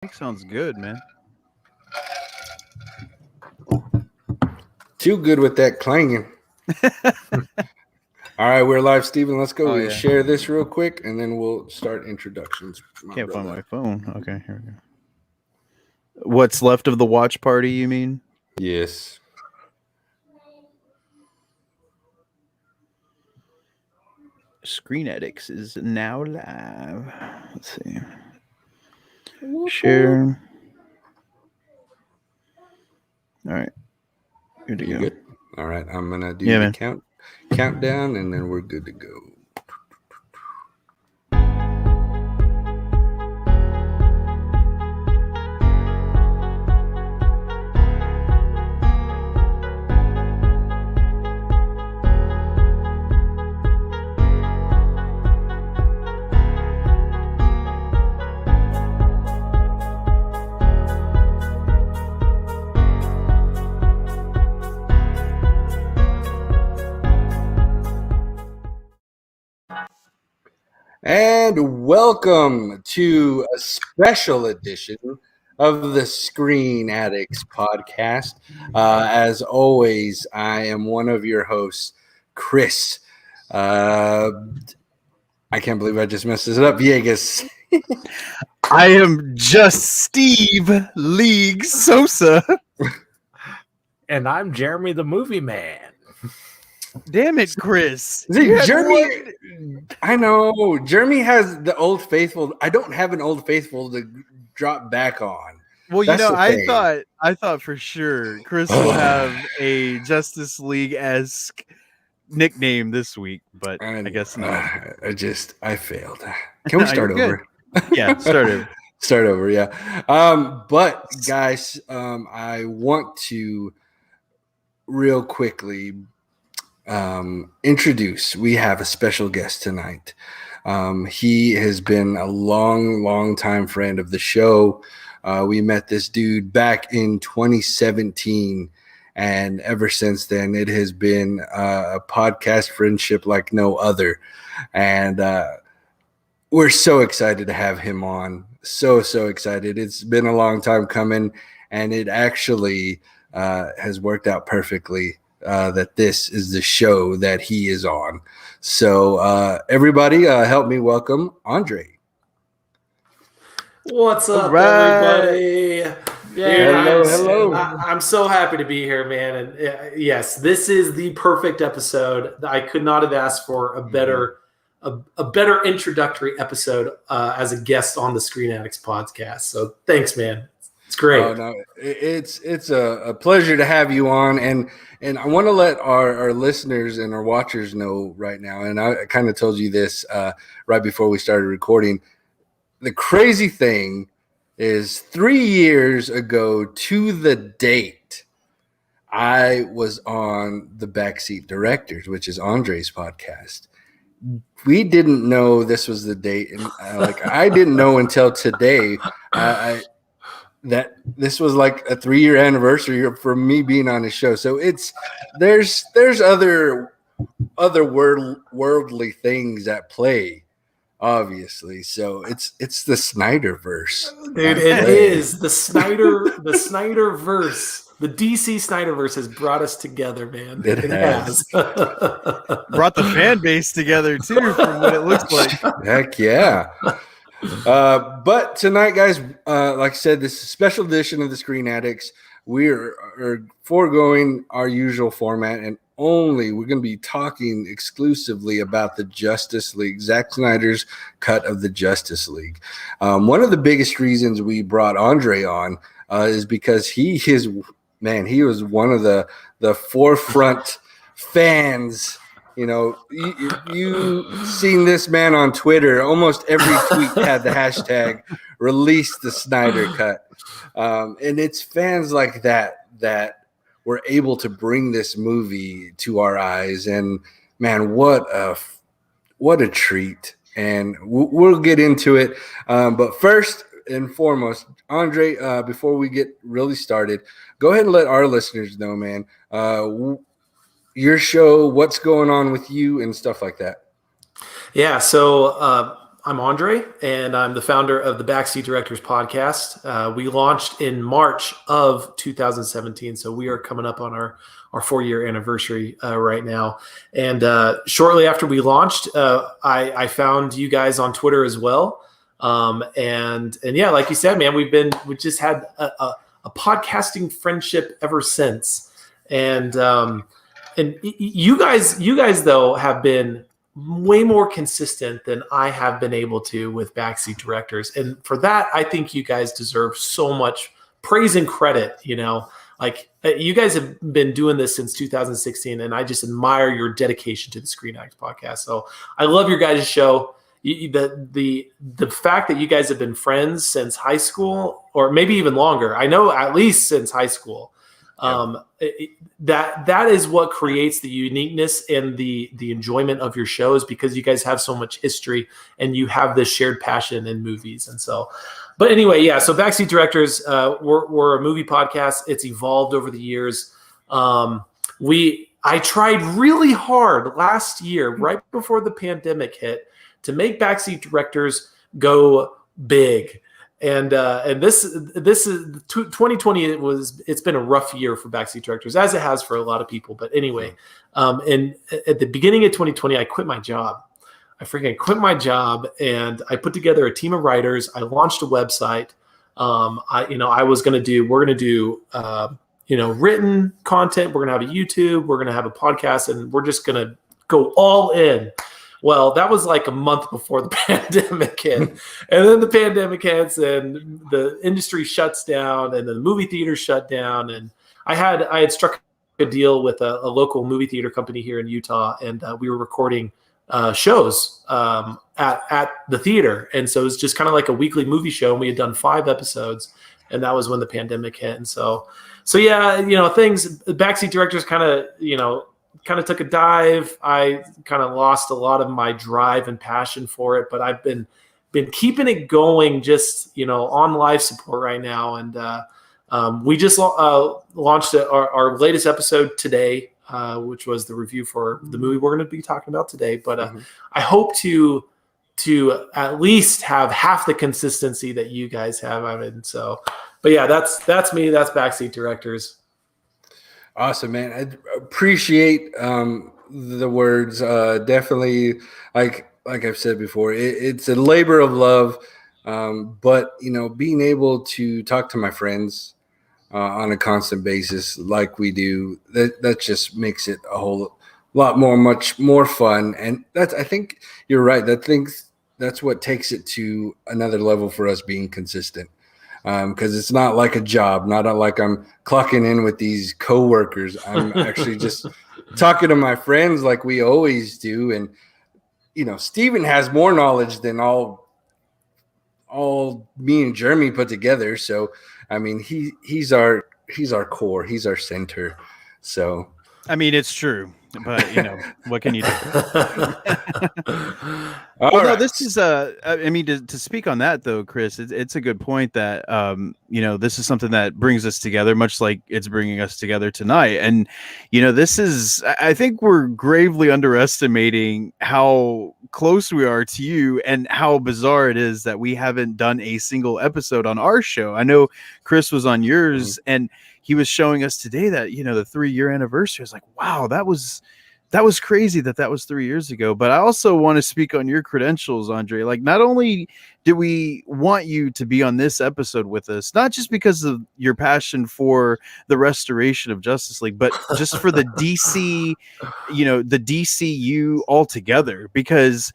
Sounds good, man. Too good with that clanging. All right, we're live, Steven. Let's go. We'll share this real quick, and then we'll start introductions. Can't find my phone. Okay, here we go. What's left of the watch party, you mean? Yes. Screen Addicts is now live. Let's see. Share. All right. Good to go. Good? All right, I'm going to do the countdown, and then we're good to go. And welcome to a special edition of the Screen Addicts podcast. As always, I am one of your hosts, Chris. I can't believe I just messed this up. Viegas. I am just Steve League Sosa. And I'm Jeremy the Movie Man. Damn it, Chris. Jeremy, I know. Jeremy has the Old Faithful. I don't have an Old Faithful to drop back on. Well, you know, I thought for sure Chris will have a Justice League-esque nickname this week, but I guess not. I failed. Can we start over? Yeah, start over. Start over, yeah. But guys, I want to real quickly introduce. We have a special guest tonight. He has been a long time friend of the show. We met this dude back in 2017, and ever since then, it has been a podcast friendship like no other. And we're so excited to have him on. So excited. It's been a long time coming, and it actually has worked out perfectly. That this is the show that he is on. So everybody help me welcome Andre. What's up, everybody? Yeah, hello. I'm so happy to be here, man. And yes, this is the perfect episode. I could not have asked for a better introductory episode as a guest on the Screen Addicts podcast. So thanks, man. It's great. Oh, no, it's a pleasure to have you on, and I want to let our listeners and our watchers know right now, and I kind of told you this right before we started recording. The crazy thing is 3 years ago to the date, I was on the Backseat Directors, which is Andre's podcast. We didn't know this was the date, and I didn't know until today. That this was like a 3-year anniversary for me being on the show. So there's other worldly things at play, obviously. So it's the Snyderverse. Dude, it is the Snyderverse. The DC Snyderverse has brought us together, man. It has. Brought the fan base together too, from what it looks like. Heck yeah. But tonight, guys, like I said, this is a special edition of the Screen Addicts. We are foregoing our usual format, and we're going to be talking exclusively about the Justice League, Zack Snyder's cut of the Justice League. One of the biggest reasons we brought Andre on is because he was one of the forefront fans. You know, you seen this man on Twitter. Almost every tweet had the hashtag release the Snyder cut. And it's fans like that were able to bring this movie to our eyes. And man, what a treat. And we'll get into it. But first and foremost, Andre, before we get really started, go ahead and let our listeners know, man, your show, what's going on with you and stuff like that. Yeah, so Andre, and I'm the founder of the Backseat Directors podcast. We launched in March of 2017, so we are coming up on our 4-year anniversary right now. And shortly after we launched, I found you guys on Twitter as well. And yeah, like you said, man, we just had a podcasting friendship ever since. And you guys though have been way more consistent than I have been able to with Backseat Directors. And for that, I think you guys deserve so much praise and credit. Like you guys have been doing this since 2016, and I just admire your dedication to the Screen Addicts podcast. So I love your guys' show. The fact that you guys have been friends since high school, or maybe even longer, I know at least since high school, that is what creates the uniqueness and the enjoyment of your shows, because you guys have so much history and you have this shared passion in movies. And so, but anyway, yeah. So Backseat Directors, we're a movie podcast. It's evolved over the years. I tried really hard last year, right before the pandemic hit, to make Backseat Directors go big. And this is 2020. It's been a rough year for Backseat Directors, as it has for a lot of people. But anyway, and at the beginning of 2020, I quit my job. I freaking quit my job, and I put together a team of writers. I launched a website. We're gonna do written content. We're gonna have a YouTube. We're gonna have a podcast, and we're just gonna go all in. Well, that was like a month before the pandemic hit. And then the pandemic hits and the industry shuts down and the movie theater shut down. And I had struck a deal with a local movie theater company here in Utah, and we were recording shows at the theater. And so it was just kind of like a weekly movie show, and we had done 5 episodes, and that was when the pandemic hit. And so yeah, Backseat Directors kind of took a dive. I kind of lost a lot of my drive and passion for it, but I've been keeping it going just, on live support right now. And we just launched our latest episode today, which was the review for the movie we're going to be talking about today. But I hope to at least have half the consistency that you guys have. But yeah, that's me. That's Backseat Directors. Awesome, man. I appreciate the words. Definitely, like I've said before, it's a labor of love. But being able to talk to my friends on a constant basis, like we do, that just makes it a whole lot much more fun. And I think you're right. That's what takes it to another level for us, being consistent. Because it's not like a job, not like I'm clocking in with these coworkers. I'm actually just talking to my friends like we always do. And, Steven has more knowledge than all me and Jeremy put together. So, I mean, he's our core. He's our center. So, I mean, it's true, but what can you do? No, this is to speak on that though, Chris, it's a good point that this is something that brings us together, much like it's bringing us together tonight. And I think we're gravely underestimating how close we are to you and how bizarre it is that we haven't done a single episode on our show. I know Chris was on yours, and he was showing us today that the 3-year anniversary. I was like, wow, that was crazy that was 3 years ago. But I also want to speak on your credentials, Andre. Like, not only do we want you to be on this episode with us, not just because of your passion for the restoration of Justice League, but just for the DC, the DCU altogether. Because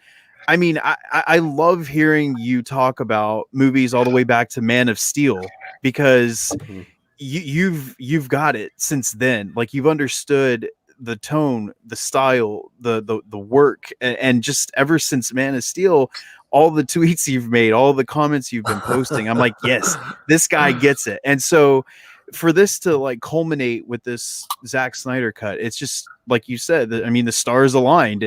I mean, I love hearing you talk about movies all the way back to Man of Steel, because you've got it since then. Like, you've understood the tone, the style, the work, and just ever since Man of Steel, all the tweets you've made, all the comments you've been posting, I'm like, yes, this guy gets it. And so for this to like culminate with this Zack Snyder cut, it's just like you said, I mean, the stars aligned.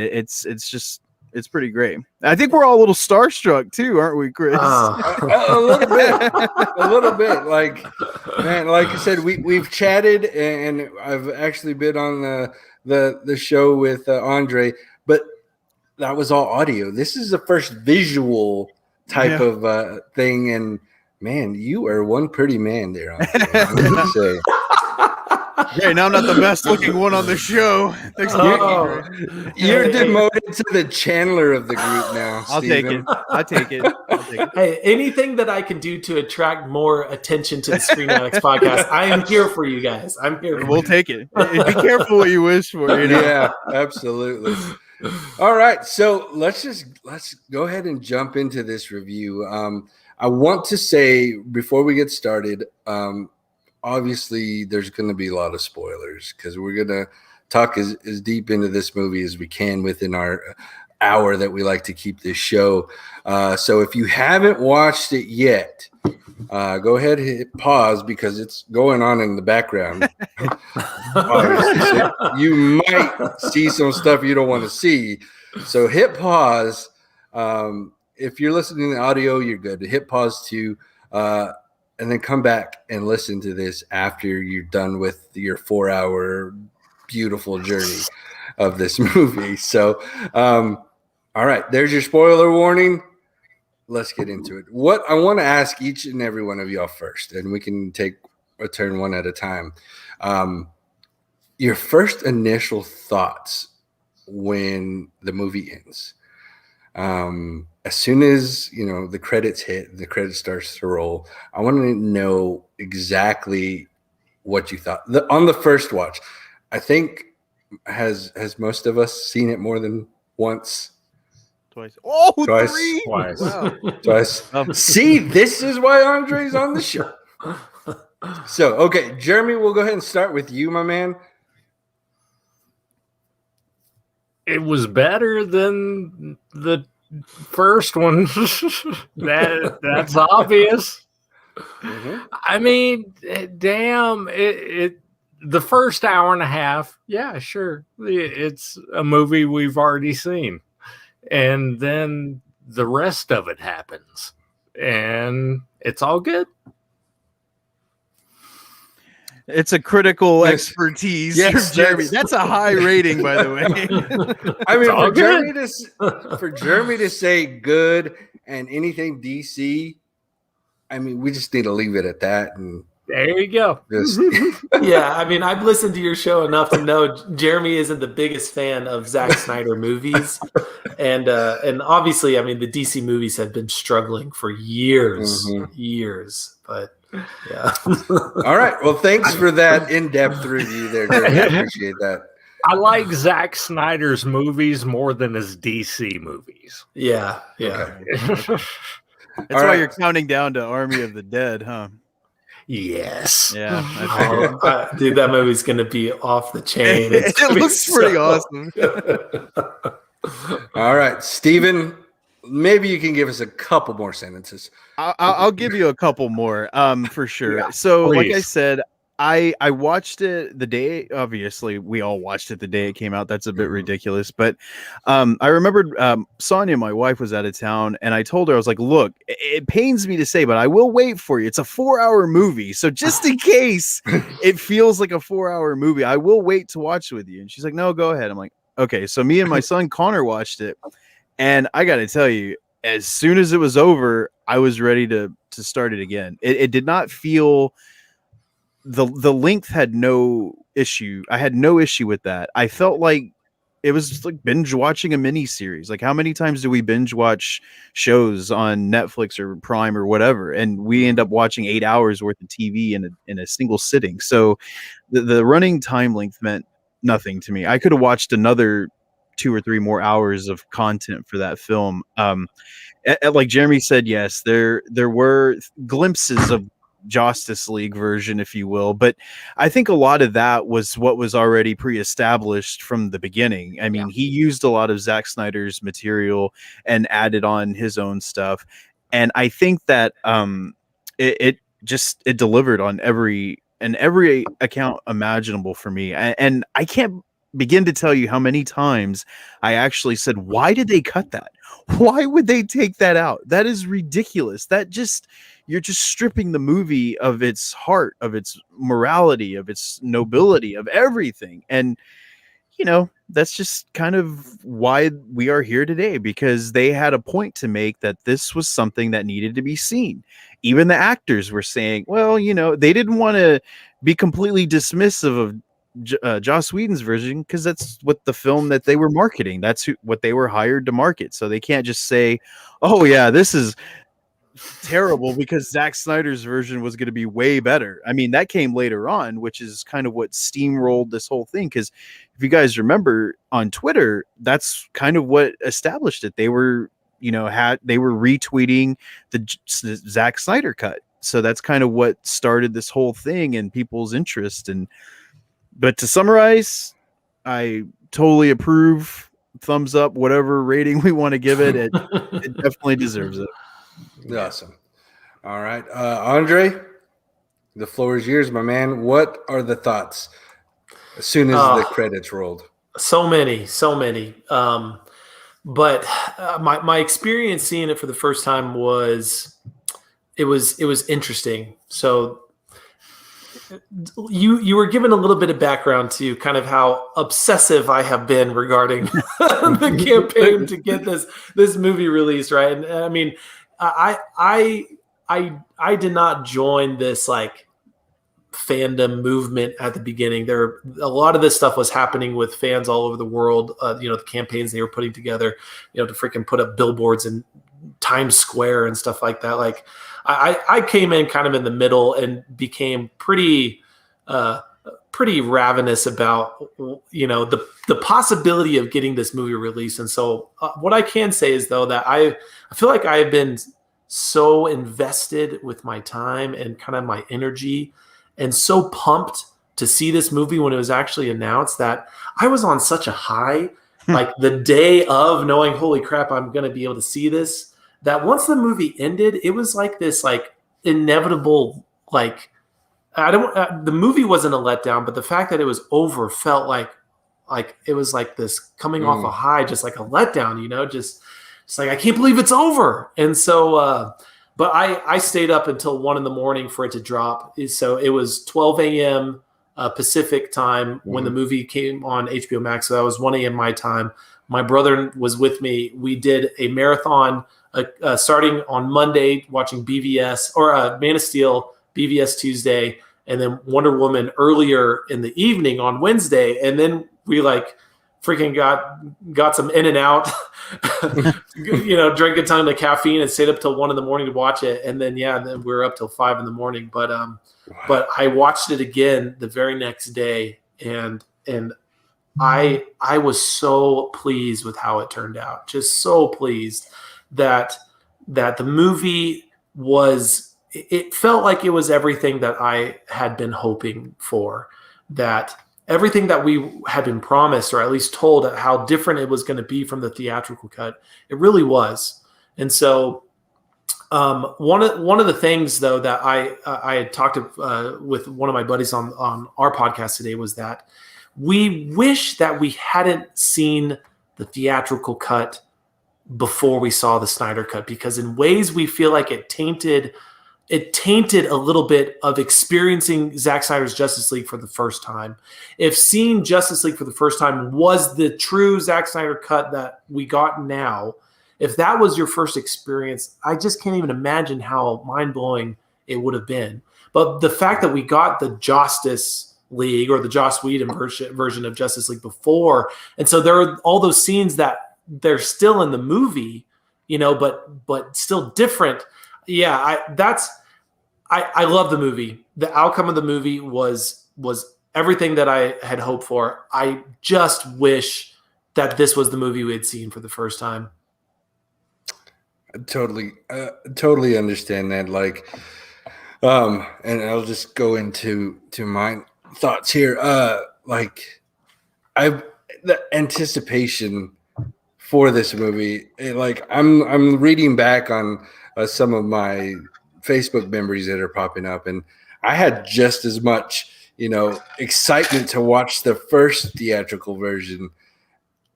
It's pretty great. I think we're all a little starstruck too, aren't we, Chris? A little bit. Like, man, like I said, we've chatted, and I've actually been on the show with Andre. But that was all audio. This is the first visual type of thing, and man, you are one pretty man there. Andre, I'm gonna say. Great, now I'm not the best looking one on the show. Thanks for You're demoted to the Chandler of the group now. I'll Steven. take it. Hey, anything that I can do to attract more attention to the Screen Addicts podcast, I am here for you guys. I'm here. We'll take it. Be careful what you wish for. You know? Yeah, absolutely. All right, so let's go ahead and jump into this review. I want to say before we get started, obviously there's going to be a lot of spoilers because we're going to talk as deep into this movie as we can within our hour that we like to keep this show. So if you haven't watched it yet, go ahead and hit pause because it's going on in the background. So you might see some stuff you don't want to see. So hit pause. If you're listening to audio, you're good. Hit pause too. And then come back and listen to this after you're done with your 4-hour beautiful journey of this movie. So, all right, there's your spoiler warning. Let's get into it. What I want to ask each and every one of y'all first, and we can take a turn one at a time. Your first initial thoughts when the movie ends. As soon as the credits hit, the credit starts to roll, I want to know exactly what you thought on the first watch. I think has most of us seen it more than once? Twice. Oh, twice. Three. Twice. Wow. Twice. See, this is why Andre's on the show. So, okay, Jeremy, we'll go ahead and start with you, my man. It was better than the first one. That's obvious. Mm-hmm. I mean, damn, the first hour and a half, yeah, sure. It's a movie we've already seen. And then the rest of it happens. And it's all good. It's a critical expertise. Yes, Jeremy. That's a high rating, by the way. I mean, It's for Jeremy to say good and anything DC, I mean, we just need to leave it at that. And there you go. just Yeah, I mean, I've listened to your show enough to know Jeremy isn't the biggest fan of Zack Snyder movies, and obviously, I mean, the DC movies have been struggling for years. But yeah. All right. Well, thanks for that in-depth review there, Jeremy. I appreciate that. I like Zack Snyder's movies more than his DC movies. Yeah. That's All why right. you're counting down to Army of the Dead, huh? Yes. Yeah. I figured. Dude, that movie's gonna be off the chain. It's It gonna be looks pretty awesome. All right, Steven, maybe you can give us a couple more sentences. I'll give you a couple more, for sure. Yeah, so, like I please. said, I watched it the day. Obviously, we all watched it the day it came out. That's a bit ridiculous, but I remembered Sonia, my wife, was out of town, and I told her, I was like, "Look, it pains me to say, but I will wait for you. It's a 4-hour movie, so just in case it feels like a 4-hour movie, I will wait to watch it with you." And she's like, "No, go ahead." I'm like, "Okay." So me and my son Connor watched it, and I got to tell you, as soon as it was over, I was ready to start it again. It did not feel. The length had no issue. I had no issue with that. I felt like it was just like binge watching a mini series. Like, how many times do we binge watch shows on Netflix or Prime or whatever, and we end up watching 8 hours worth of TV in a single sitting? So the running time length meant nothing to me. I could have watched another 2 or 3 more hours of content for that film. Like Jeremy said, yes, there were glimpses of Justice League version, if you will, but I think a lot of that was what was already pre-established from the beginning. I mean, he used a lot of Zack Snyder's material and added on his own stuff, and I think that it delivered on every account imaginable for me, and I can't begin to tell you how many times I actually said, "Why did they cut that? Why would they take that out? That is ridiculous. You're just stripping the movie of its heart, of its morality, of its nobility, of everything." And that's just kind of why we are here today, because they had a point to make that this was something that needed to be seen. Even the actors were saying, well, they didn't want to be completely dismissive of Joss Whedon's version, because that's what the film that they were marketing. That's what they were hired to market. So they can't just say, oh yeah, this is terrible because Zack Snyder's version was going to be way better. I mean, that came later on, which is kind of what steamrolled this whole thing. Because if you guys remember on Twitter, that's kind of what established it. They were, they were retweeting the Zack Snyder cut. So that's kind of what started this whole thing and people's interest. But to summarize, I totally approve. Thumbs up, whatever rating we want to give it. It definitely deserves it. Awesome. All right. Andre, the floor is yours, my man. What are the thoughts as soon as the credits rolled? So many. But my experience seeing it for the first time was interesting. So you were given a little bit of background to kind of how obsessive I have been regarding the campaign to get this movie released, right? And I mean, I did not join this like fandom movement at the beginning. A lot of this stuff was happening with fans all over the world. The campaigns they were putting together, to freaking put up billboards in Times Square and stuff like that. Like I came in kind of in the middle and became pretty ravenous about the possibility of getting this movie released. And so what I can say is though that I feel like I have been so invested with my time and kind of my energy and so pumped to see this movie when it was actually announced that I was on such a high, like the day of knowing, holy crap, I'm going to be able to see this, that once the movie ended, it was like this like inevitable, like the movie wasn't a letdown, but the fact that it was over felt like it was like this coming off a high, just like a letdown, just like, I can't believe it's over. And so, but I stayed up until 1 a.m. for it to drop. So it was 12 a.m. Pacific time when the movie came on HBO Max. So that was 1 a.m. my time. My brother was with me. We did a marathon starting on Monday, watching BVS or Man of Steel, BVS Tuesday, and then Wonder Woman earlier in the evening on Wednesday. And then we like freaking got some In-N-Out, drank a ton of caffeine and stayed up till 1 a.m. to watch it. And then, then we were up till 5 a.m. But I watched it again the very next day. And I was so pleased with how it turned out. Just so pleased that the movie it felt like it was everything that I had been hoping for, that everything that we had been promised, or at least told how different it was going to be from the theatrical cut, it really was. And so one of the things though that I had talked with one of my buddies on our podcast today was that we wish that we hadn't seen the theatrical cut before we saw the Snyder cut, because in ways we feel like it tainted a little bit of experiencing Zack Snyder's Justice League for the first time. If seeing Justice League for the first time was the true Zack Snyder cut that we got now, if that was your first experience, I just can't even imagine how mind-blowing it would have been. But the fact that we got the Justice League or the Joss Whedon version of Justice League before, and so there are all those scenes that they're still in the movie, but still different. Yeah, I love the movie. The outcome of the movie was everything that I had hoped for. I just wish that this was the movie we had seen for the first time. I totally understand that. Like, and I'll just go into my thoughts here. The anticipation for this movie, I'm reading back on some of my Facebook memories that are popping up, and I had just as much, excitement to watch the first theatrical version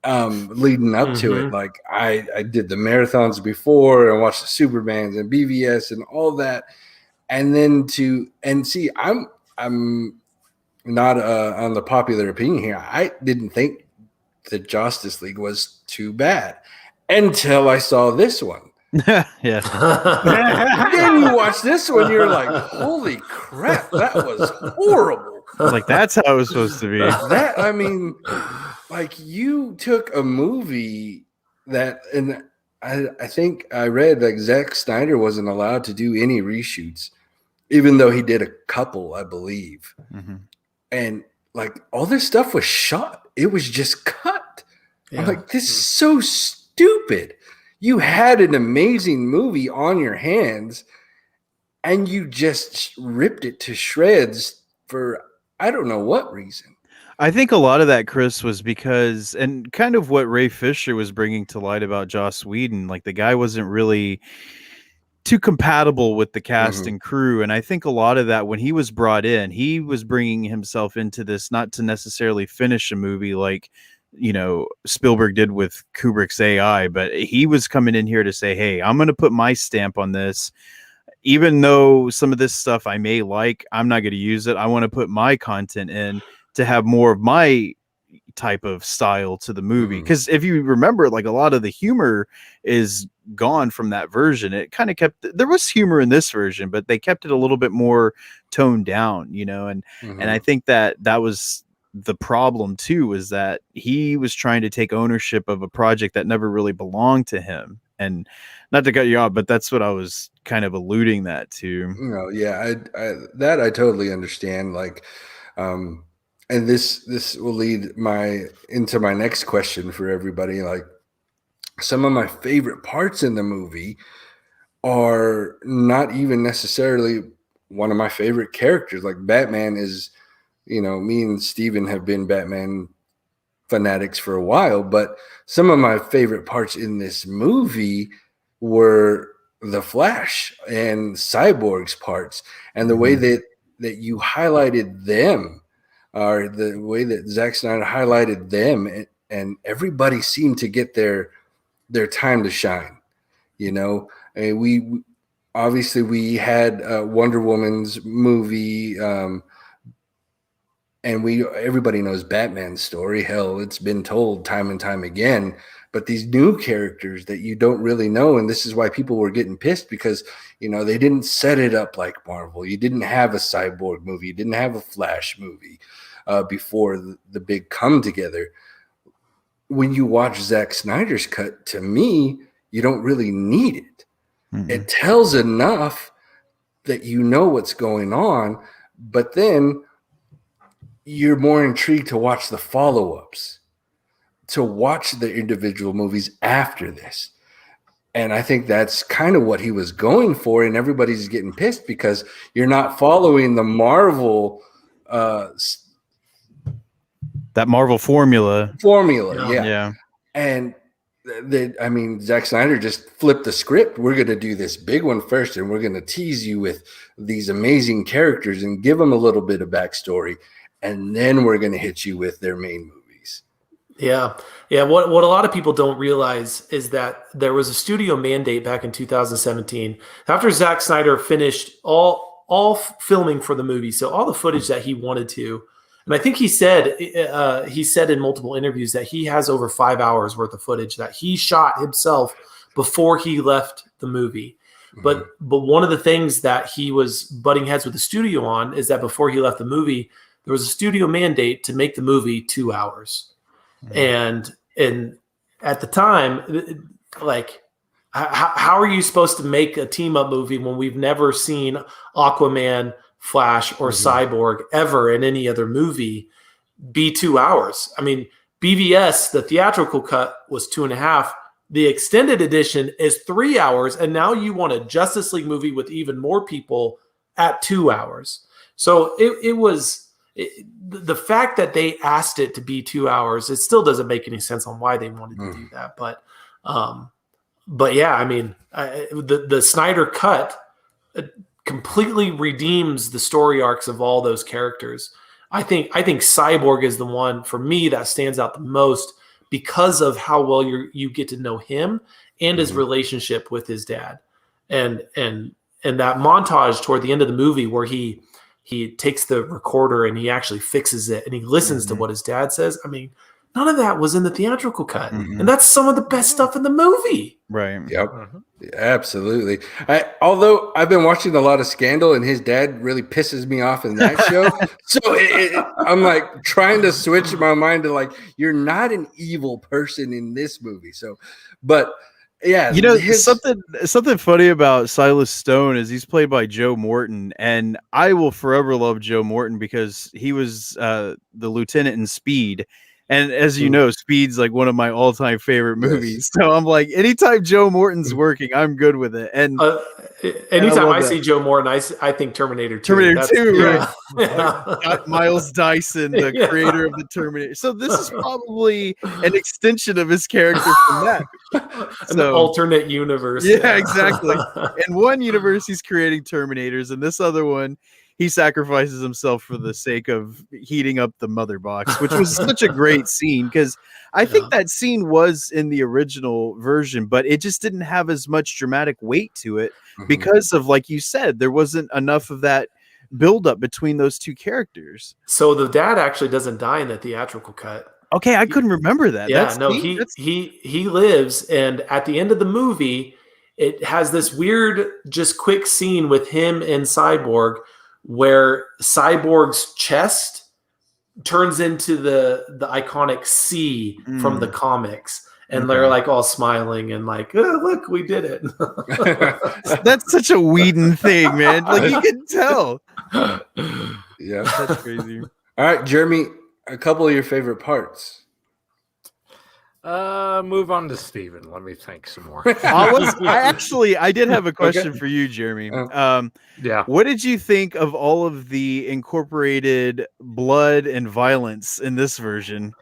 leading up to it. Like I did the marathons before and watched the Supermans and BVS and all that, and then see, I'm not on the popular opinion here. I didn't think the Justice League was too bad until I saw this one. Yeah. Then you watch this one, you're like, holy crap, that was horrible. Like, that's how it was supposed to be. That, I mean, like, you took a movie that, and I think I read like Zack Snyder wasn't allowed to do any reshoots, even though he did a couple, I believe. Mm-hmm. And like all this stuff was shot. It was just cut. Yeah. I'm like, this is so stupid. You had an amazing movie on your hands and you just ripped it to shreds for I don't know what reason. I think a lot of that, Chris, was because, and kind of what Ray Fisher was bringing to light about Joss Whedon, like the guy wasn't really too compatible with the cast and crew. And I think a lot of that, when he was brought in, he was bringing himself into this, not to necessarily finish a movie like, you know, Spielberg did with Kubrick's AI, but he was coming in here to say, hey, I'm going to put my stamp on this. Even though some of this stuff I may like, I'm not going to use it. I want to put my content in to have more of my type of style to the movie. Because if you remember, like a lot of the humor is gone from that version. It kind of there was humor in this version, but they kept it a little bit more toned down, you know, and I think that was the problem too, is that he was trying to take ownership of a project that never really belonged to him. And not to cut you off, but that's what I was kind of alluding that to. You know, yeah, I totally understand. Like, and this will lead into my next question for everybody. Like, some of my favorite parts in the movie are not even necessarily one of my favorite characters. Like Batman is, you know, me and Steven have been Batman fanatics for a while, but some of my favorite parts in this movie were the Flash and Cyborg's parts, and the way that you highlighted them, or the way that Zack Snyder highlighted them, and everybody seemed to get their time to shine. You know, and we obviously had Wonder Woman's movie. And everybody knows Batman's story. Hell, it's been told time and time again. But these new characters that you don't really know, and this is why people were getting pissed, because, you know, they didn't set it up like Marvel. You didn't have a Cyborg movie. You didn't have a Flash movie before the big come together. When you watch Zack Snyder's cut, to me, you don't really need it. It tells enough that you know what's going on, but then you're more intrigued to watch the follow-ups, to watch the individual movies after this. And I think that's kind of what he was going for, and everybody's getting pissed because you're not following the Marvel that Marvel formula. Yeah. And I mean, Zack Snyder just flipped the script. We're going to do this big one first, and we're going to tease you with these amazing characters and give them a little bit of backstory, and then we're going to hit you with their main movies. Yeah. What a lot of people don't realize is that there was a studio mandate back in 2017 after Zack Snyder finished all filming for the movie. So all the footage that he wanted to, and I think he said in multiple interviews that he has over 5 hours worth of footage that he shot himself before he left the movie. But one of the things that he was butting heads with the studio on is that before he left the movie, there was a studio mandate to make the movie 2 hours. And at the time, like, how are you supposed to make a team up movie when we've never seen Aquaman, Flash, or Cyborg ever in any other movie be 2 hours? I mean, BVS, the theatrical cut, was 2.5. The extended edition is 3 hours. And now you want a Justice League movie with even more people at 2 hours. So it was the fact that they asked it to be 2 hours. It still doesn't make any sense on why they wanted to do that. But yeah, I mean, the Snyder cut completely redeems the story arcs of all those characters. I think Cyborg is the one for me that stands out the most because of how well you get to know him and his relationship with his dad, and that montage toward the end of the movie where he takes the recorder and he actually fixes it and he listens to what his dad says. I mean, None of that was in the theatrical cut. Mhm. And that's some of the best stuff in the movie. Right. Yep. Mhm. Absolutely. Although I've been watching a lot of Scandal, and his dad really pisses me off in that show. So I'm like trying to switch my mind to like, you're not an evil person in this movie. So, but yeah, You know, something funny about Silas Stone is he's played by Joe Morton, and I will forever love Joe Morton because he was the lieutenant in Speed. And as you know, Speed's like one of my all-time favorite movies. So I'm like, anytime Joe Morton's working, I'm good with it. And anytime I that. see Joe Morton, I think Terminator 2. Terminator 2, right? Yeah. Miles Dyson, the creator of the Terminator. So this is probably an extension of his character from that. An alternate universe. Yeah, exactly. In one universe, he's creating Terminators, and this other one, he sacrifices himself for the sake of heating up the mother box, which was such a great scene because I think that scene was in the original version, but it just didn't have as much dramatic weight to it because of, like you said, there wasn't enough of that buildup between those two characters. So the dad actually doesn't die in the theatrical cut. Okay, I couldn't remember that. Yeah, he lives, and at the end of the movie, it has this weird, just quick scene with him and Cyborg, where Cyborg's chest turns into the iconic C from the comics, and they're like all smiling and like, oh, look, we did it. That's such a Whedon thing, man. Like you can tell. Yeah, that's crazy. All right, Jeremy, a couple of your favorite parts. Move on to Steven. Let me think some more. I did have a question for you, Jeremy. Yeah. What did you think of all of the incorporated blood and violence in this version?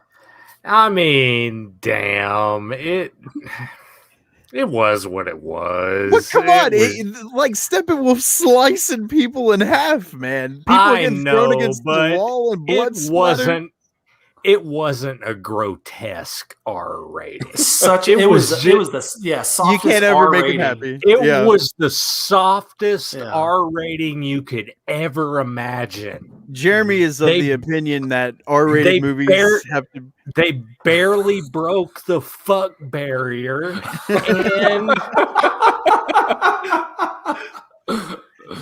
I mean, damn, it was what it was. But come on, like Steppenwolf slicing people in half, man. People getting thrown against the wall and blood splattering. It wasn't a grotesque R rating. It was the softest you can't ever R make rating. him happy. It was the softest R rating you could ever imagine. Jeremy is of the opinion that R-rated movies have to. They barely broke the fuck barrier, and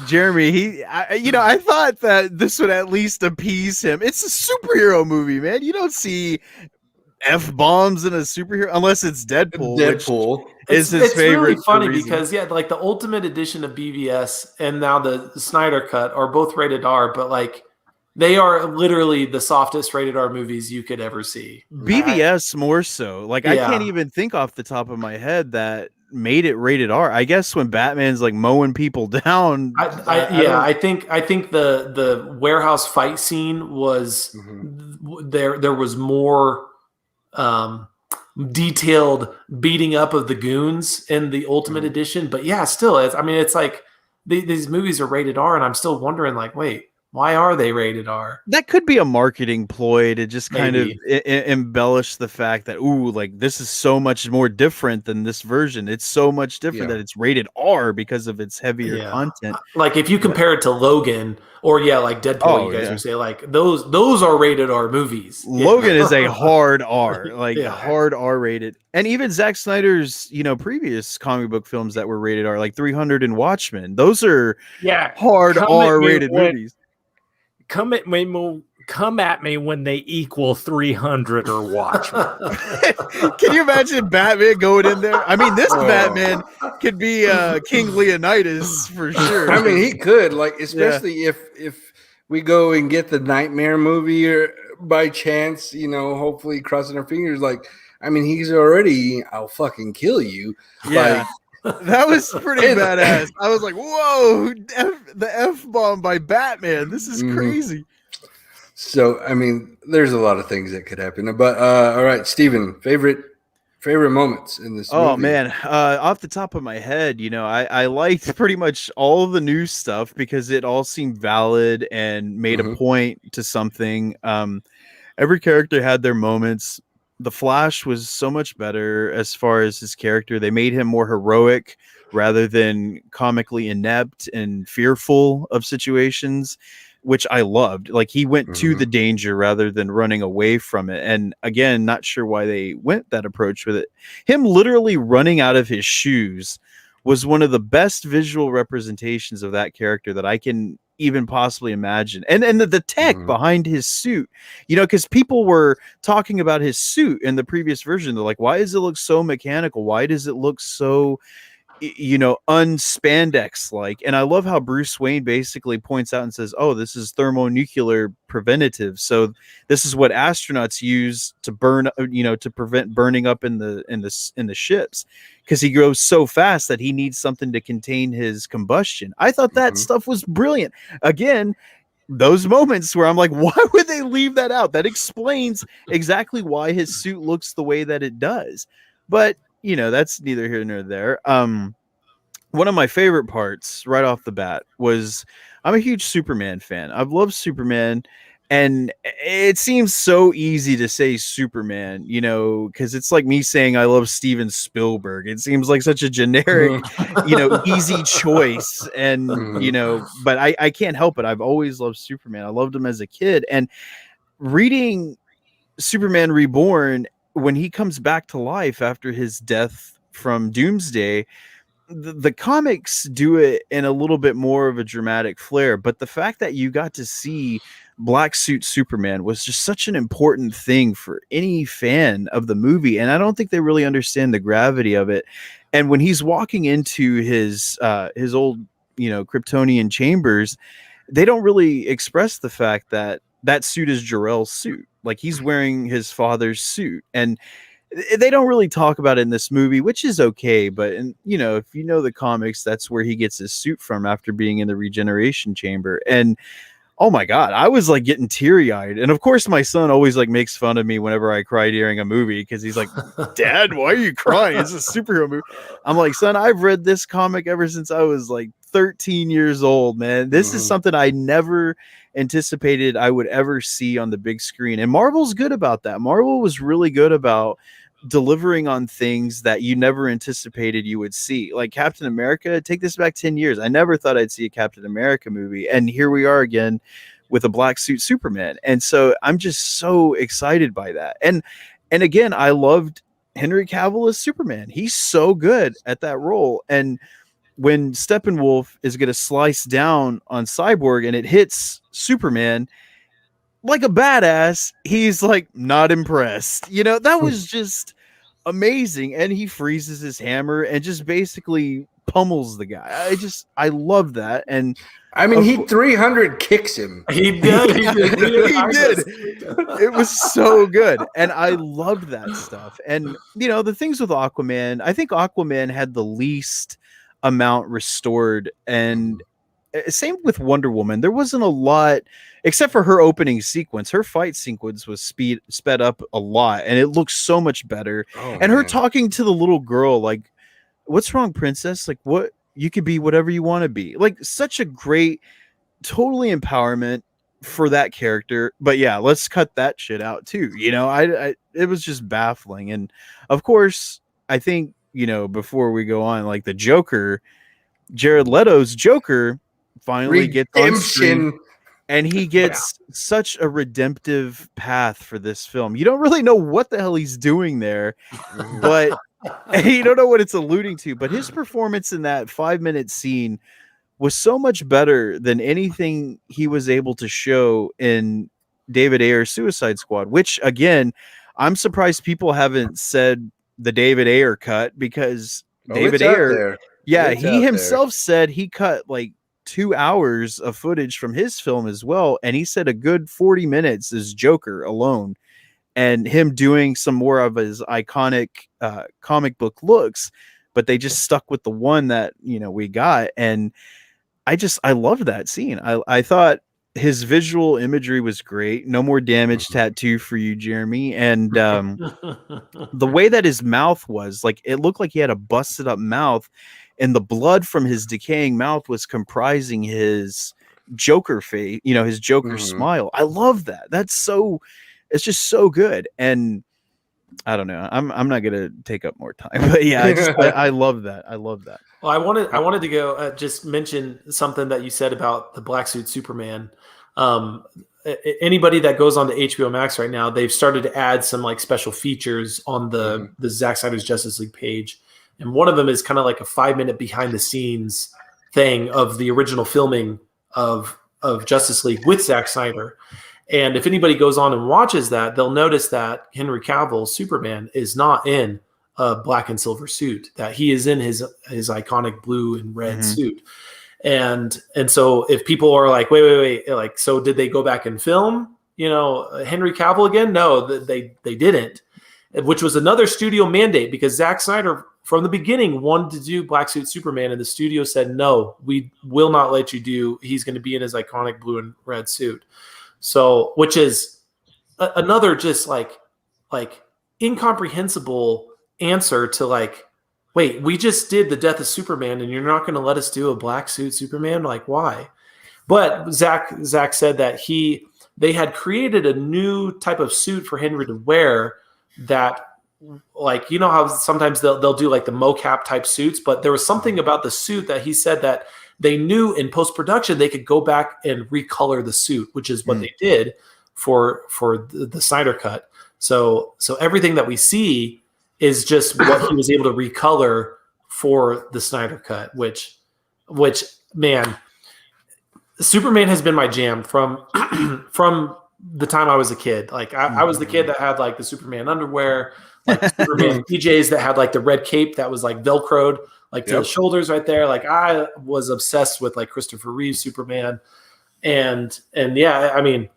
Jeremy, I thought that this would at least appease him. It's a superhero movie, man. You don't see F-bombs in a superhero unless it's Deadpool. Is his favorite. It's really funny because like the Ultimate Edition of BVS and now the Snyder Cut are both rated R, but like they are literally the softest rated R movies you could ever see. BVS more so. Like I can't even think off the top of my head that made it rated R. I guess when Batman's like mowing people down. I think the warehouse fight scene was there was more detailed beating up of the goons in the Ultimate Edition, but still it's like these movies are rated R, and I'm still wondering like, wait, why are they rated R? That could be a marketing ploy to just kind of embellish the fact that, like this is so much more different than this version. It's so much different that it's rated R because of its heavier content. Like if you compare it to Logan or like Deadpool, you guys would say like those are rated R movies. Logan is a hard R, hard R rated. And even Zack Snyder's, previous comic book films that were rated R, like 300 and Watchmen, those are hard R rated movies. Come at me when they equal 300 or Watchmen. Can you imagine Batman going in there? I mean, this Batman could be King Leonidas for sure. I mean, he could, like, especially if we go and get the Nightmare movie or by chance, hopefully crossing our fingers. Like, I mean, he's already, I'll fucking kill you. Yeah. That was pretty badass. I was like, whoa, the F-bomb by Batman. This is crazy. So, I mean, there's a lot of things that could happen. But, all right, Steven, favorite moments in this movie? Oh, man. Off the top of my head, I liked pretty much all of the new stuff because it all seemed valid and made a point to something. Every character had their moments. The Flash was so much better as far as his character. They made him more heroic rather than comically inept and fearful of situations. which I loved. Like, he went to Mm-hmm. the danger rather than running away from it. And again, not sure why they went that approach with it. Him literally running out of his shoes was one of the best visual representations of that character that I can even possibly imagine. And the tech Mhm. behind his suit, you know, because people were talking about his suit in the previous version. They're like, why does it look so mechanical? Why does it look so, you know, unspandex like? And I love how Bruce Wayne basically points out and says, oh, this is thermonuclear preventative, so this is what astronauts use to burn, you know, to prevent burning up in the ships, because he grows so fast that he needs something to contain his combustion. I thought that Mhm. stuff was brilliant. Again, those moments where I'm like, why would they leave that out? That explains exactly why his suit looks the way that it does. But, you know, that's neither here nor there. One of my favorite parts right off the bat was, I'm a huge Superman fan. I've loved Superman, and it seems so easy to say Superman, you know, because it's like me saying I love Steven Spielberg. It seems like such a generic, you know, easy choice. And, you Mhm. know, but I can't help it. I've always loved Superman. I loved him as a kid. And reading Superman Reborn, when he comes back to life after his death from Doomsday, the comics do it in a little bit more of a dramatic flair, but the fact that you got to see Black Suit Superman was just such an important thing for any fan of the movie, and I don't think they really understand the gravity of it. And when he's walking into his old, you know, Kryptonian chambers, they don't really express the fact that that suit is Jor-El's suit. Like, he's wearing his father's suit, and they don't really talk about it in this movie, which is okay. But, and you know, if you know the comics, that's where he gets his suit from after being in the regeneration chamber. And oh my god, I was like getting teary eyed. And of course, my son always like makes fun of me whenever I cry during a movie, because he's like, "Dad, why are you crying? It's a superhero movie." I'm like, "Son, I've read this comic ever since I was like 13 years old, man. This is Mhm. something I never anticipated I would ever see on the big screen." And Marvel's good about that. Marvel was really good about delivering on things that you never anticipated you would see. Like Captain America, take this back 10 years. I never thought I'd see a Captain America movie. And here we are again with a black suit Superman. And so I'm just so excited by that. And again, I loved Henry Cavill as Superman. He's so good at that role. And when Steppenwolf is going to slice down on Cyborg and it hits Superman like a badass, he's like not impressed. You know, that was just amazing. And he freezes his hammer and just basically pummels the guy. I love that. And I mean, of he cour- 300 kicks him. He did. He did. He did. It was so good. And I loved that stuff. And, you know, the things with Aquaman, I think Aquaman had the least amount restored. And same with Wonder Woman. There wasn't a lot, except for her opening sequence. Her fight sequence was sped up a lot, and it looks so much better. Oh, And her man. talking to the little girl, like, "What's wrong, princess? Like, what? You could be whatever you want to be." Like, such a great, totally empowerment for that character. But yeah, let's cut that shit out too. You know, I it was just baffling. And of course, I think, you know, before we go on, like the Joker, Jared Leto's Joker finally gets on screen, Redemption. and he gets such a redemptive path for this film. You don't really know what the hell he's doing there, but you don't know what it's alluding to. But his performance in that 5-minute scene was so much better than anything he was able to show in David Ayer's Suicide Squad, which again, I'm surprised people haven't said the David Ayer cut, because David it's out Ayer, there. yeah, It's he out there. himself said he cut like 2 hours of footage from his film as well. And he said a good 40 minutes is Joker alone, and him doing some more of his iconic comic book looks, but they just stuck with the one that, you know, we got. And I loved that scene. I thought his visual imagery was great. No more damage tattoo for you, Jeremy. And the way that his mouth was, like, it looked like he had a busted up mouth, and the blood from his decaying mouth was comprising his Joker face, you know, his Joker smile. I love that. It's just so good. And I don't know. I'm not gonna take up more time, but yeah, I love that. I love that. Well, I wanted to go just mention something that you said about the Black Suit Superman. Anybody that goes on to HBO Max right now, they've started to add some like special features on the Zack Snyder's Justice League page. And one of them is kind of like a 5-minute behind the scenes thing of the original filming of Justice League with Zack Snyder. And if anybody goes on and watches that, they'll notice that Henry Cavill, Superman, is not in a black and silver suit, that he is in his iconic blue and red suit. And so if people are like, wait, like, so did they go back and film, Henry Cavill again? No, they didn't, which was another studio mandate, because Zack Snyder from the beginning wanted to do Black Suit Superman, and the studio said, no, we will not let you do. He's going to be in his iconic blue and red suit. So, which is another just like incomprehensible answer to like, wait, we just did the death of Superman and you're not going to let us do a black suit Superman? Like, why? But Zack said that they had created a new type of suit for Henry to wear that, like, you know how sometimes they'll do like the mocap type suits, but there was something about the suit that he said that they knew in post-production they could go back and recolor the suit, which is what they did for the Snyder cut. So everything that we see is just what he was able to recolor for the Snyder cut, which man, Superman has been my jam from the time I was a kid. Like I was the kid that had like the Superman underwear, like the Superman PJs that had like the red cape that was like Velcroed like to the shoulders right there. Like I was obsessed with like Christopher Reeve Superman. And yeah, I mean,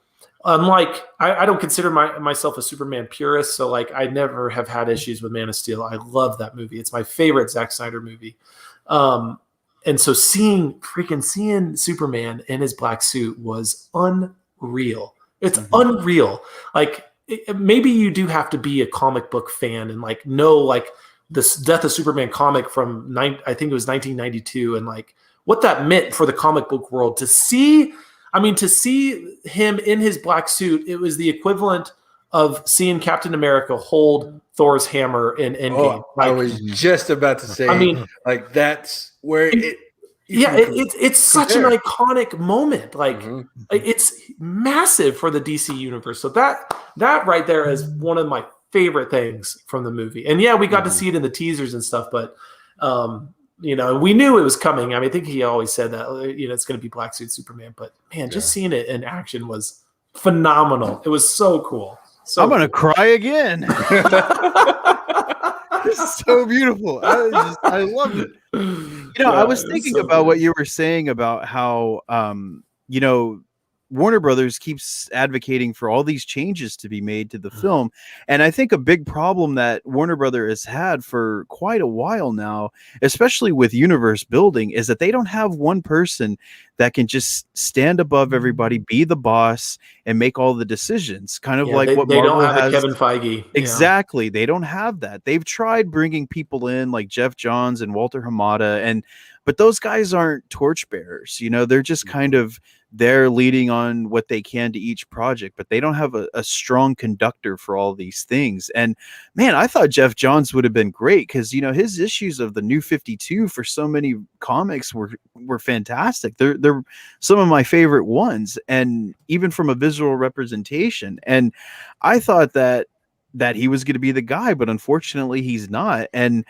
unlike I don't consider myself a Superman purist, so like I never have had issues with Man of Steel. I love that movie. It's my favorite Zack Snyder movie. And so seeing Superman in his black suit was unreal. It's unreal. Like maybe you do have to be a comic book fan and like know like this Death of Superman comic from I think it was 1992, and like what that meant for the comic book world to see. I mean, to see him in his black suit, it was the equivalent of seeing Captain America hold Thor's hammer in Endgame. I was just about to say, I mean, like that's where it's such an iconic moment. Like it's massive for the DC universe. So that right there is one of my favorite things from the movie. And yeah, we got to see it in the teasers and stuff, but we knew it was coming. I mean, I think he always said that, it's going to be Black Suit Superman, but man, just seeing it in action was phenomenal. It was so cool. So I'm going to cry again. This is so beautiful. I love it. I was thinking about what you were saying about how, Warner Brothers keeps advocating for all these changes to be made to the film. And I think a big problem that Warner Brothers has had for quite a while now, especially with universe building, is that they don't have one person that can just stand above everybody, be the boss, and make all the decisions. Kind of like what they Marvel don't have has. a Kevin Feige. Exactly. They don't have that. They've tried bringing people in like Jeff Johns and Walter Hamada, but those guys aren't torchbearers. They're just kind of they're leading on what they can to each project, but they don't have a strong conductor for all these things. And man, I thought Jeff Johns would have been great because, his issues of the New 52 for so many comics were fantastic. They're some of my favorite ones. And even from a visual representation. And I thought that he was going to be the guy, but unfortunately he's not. And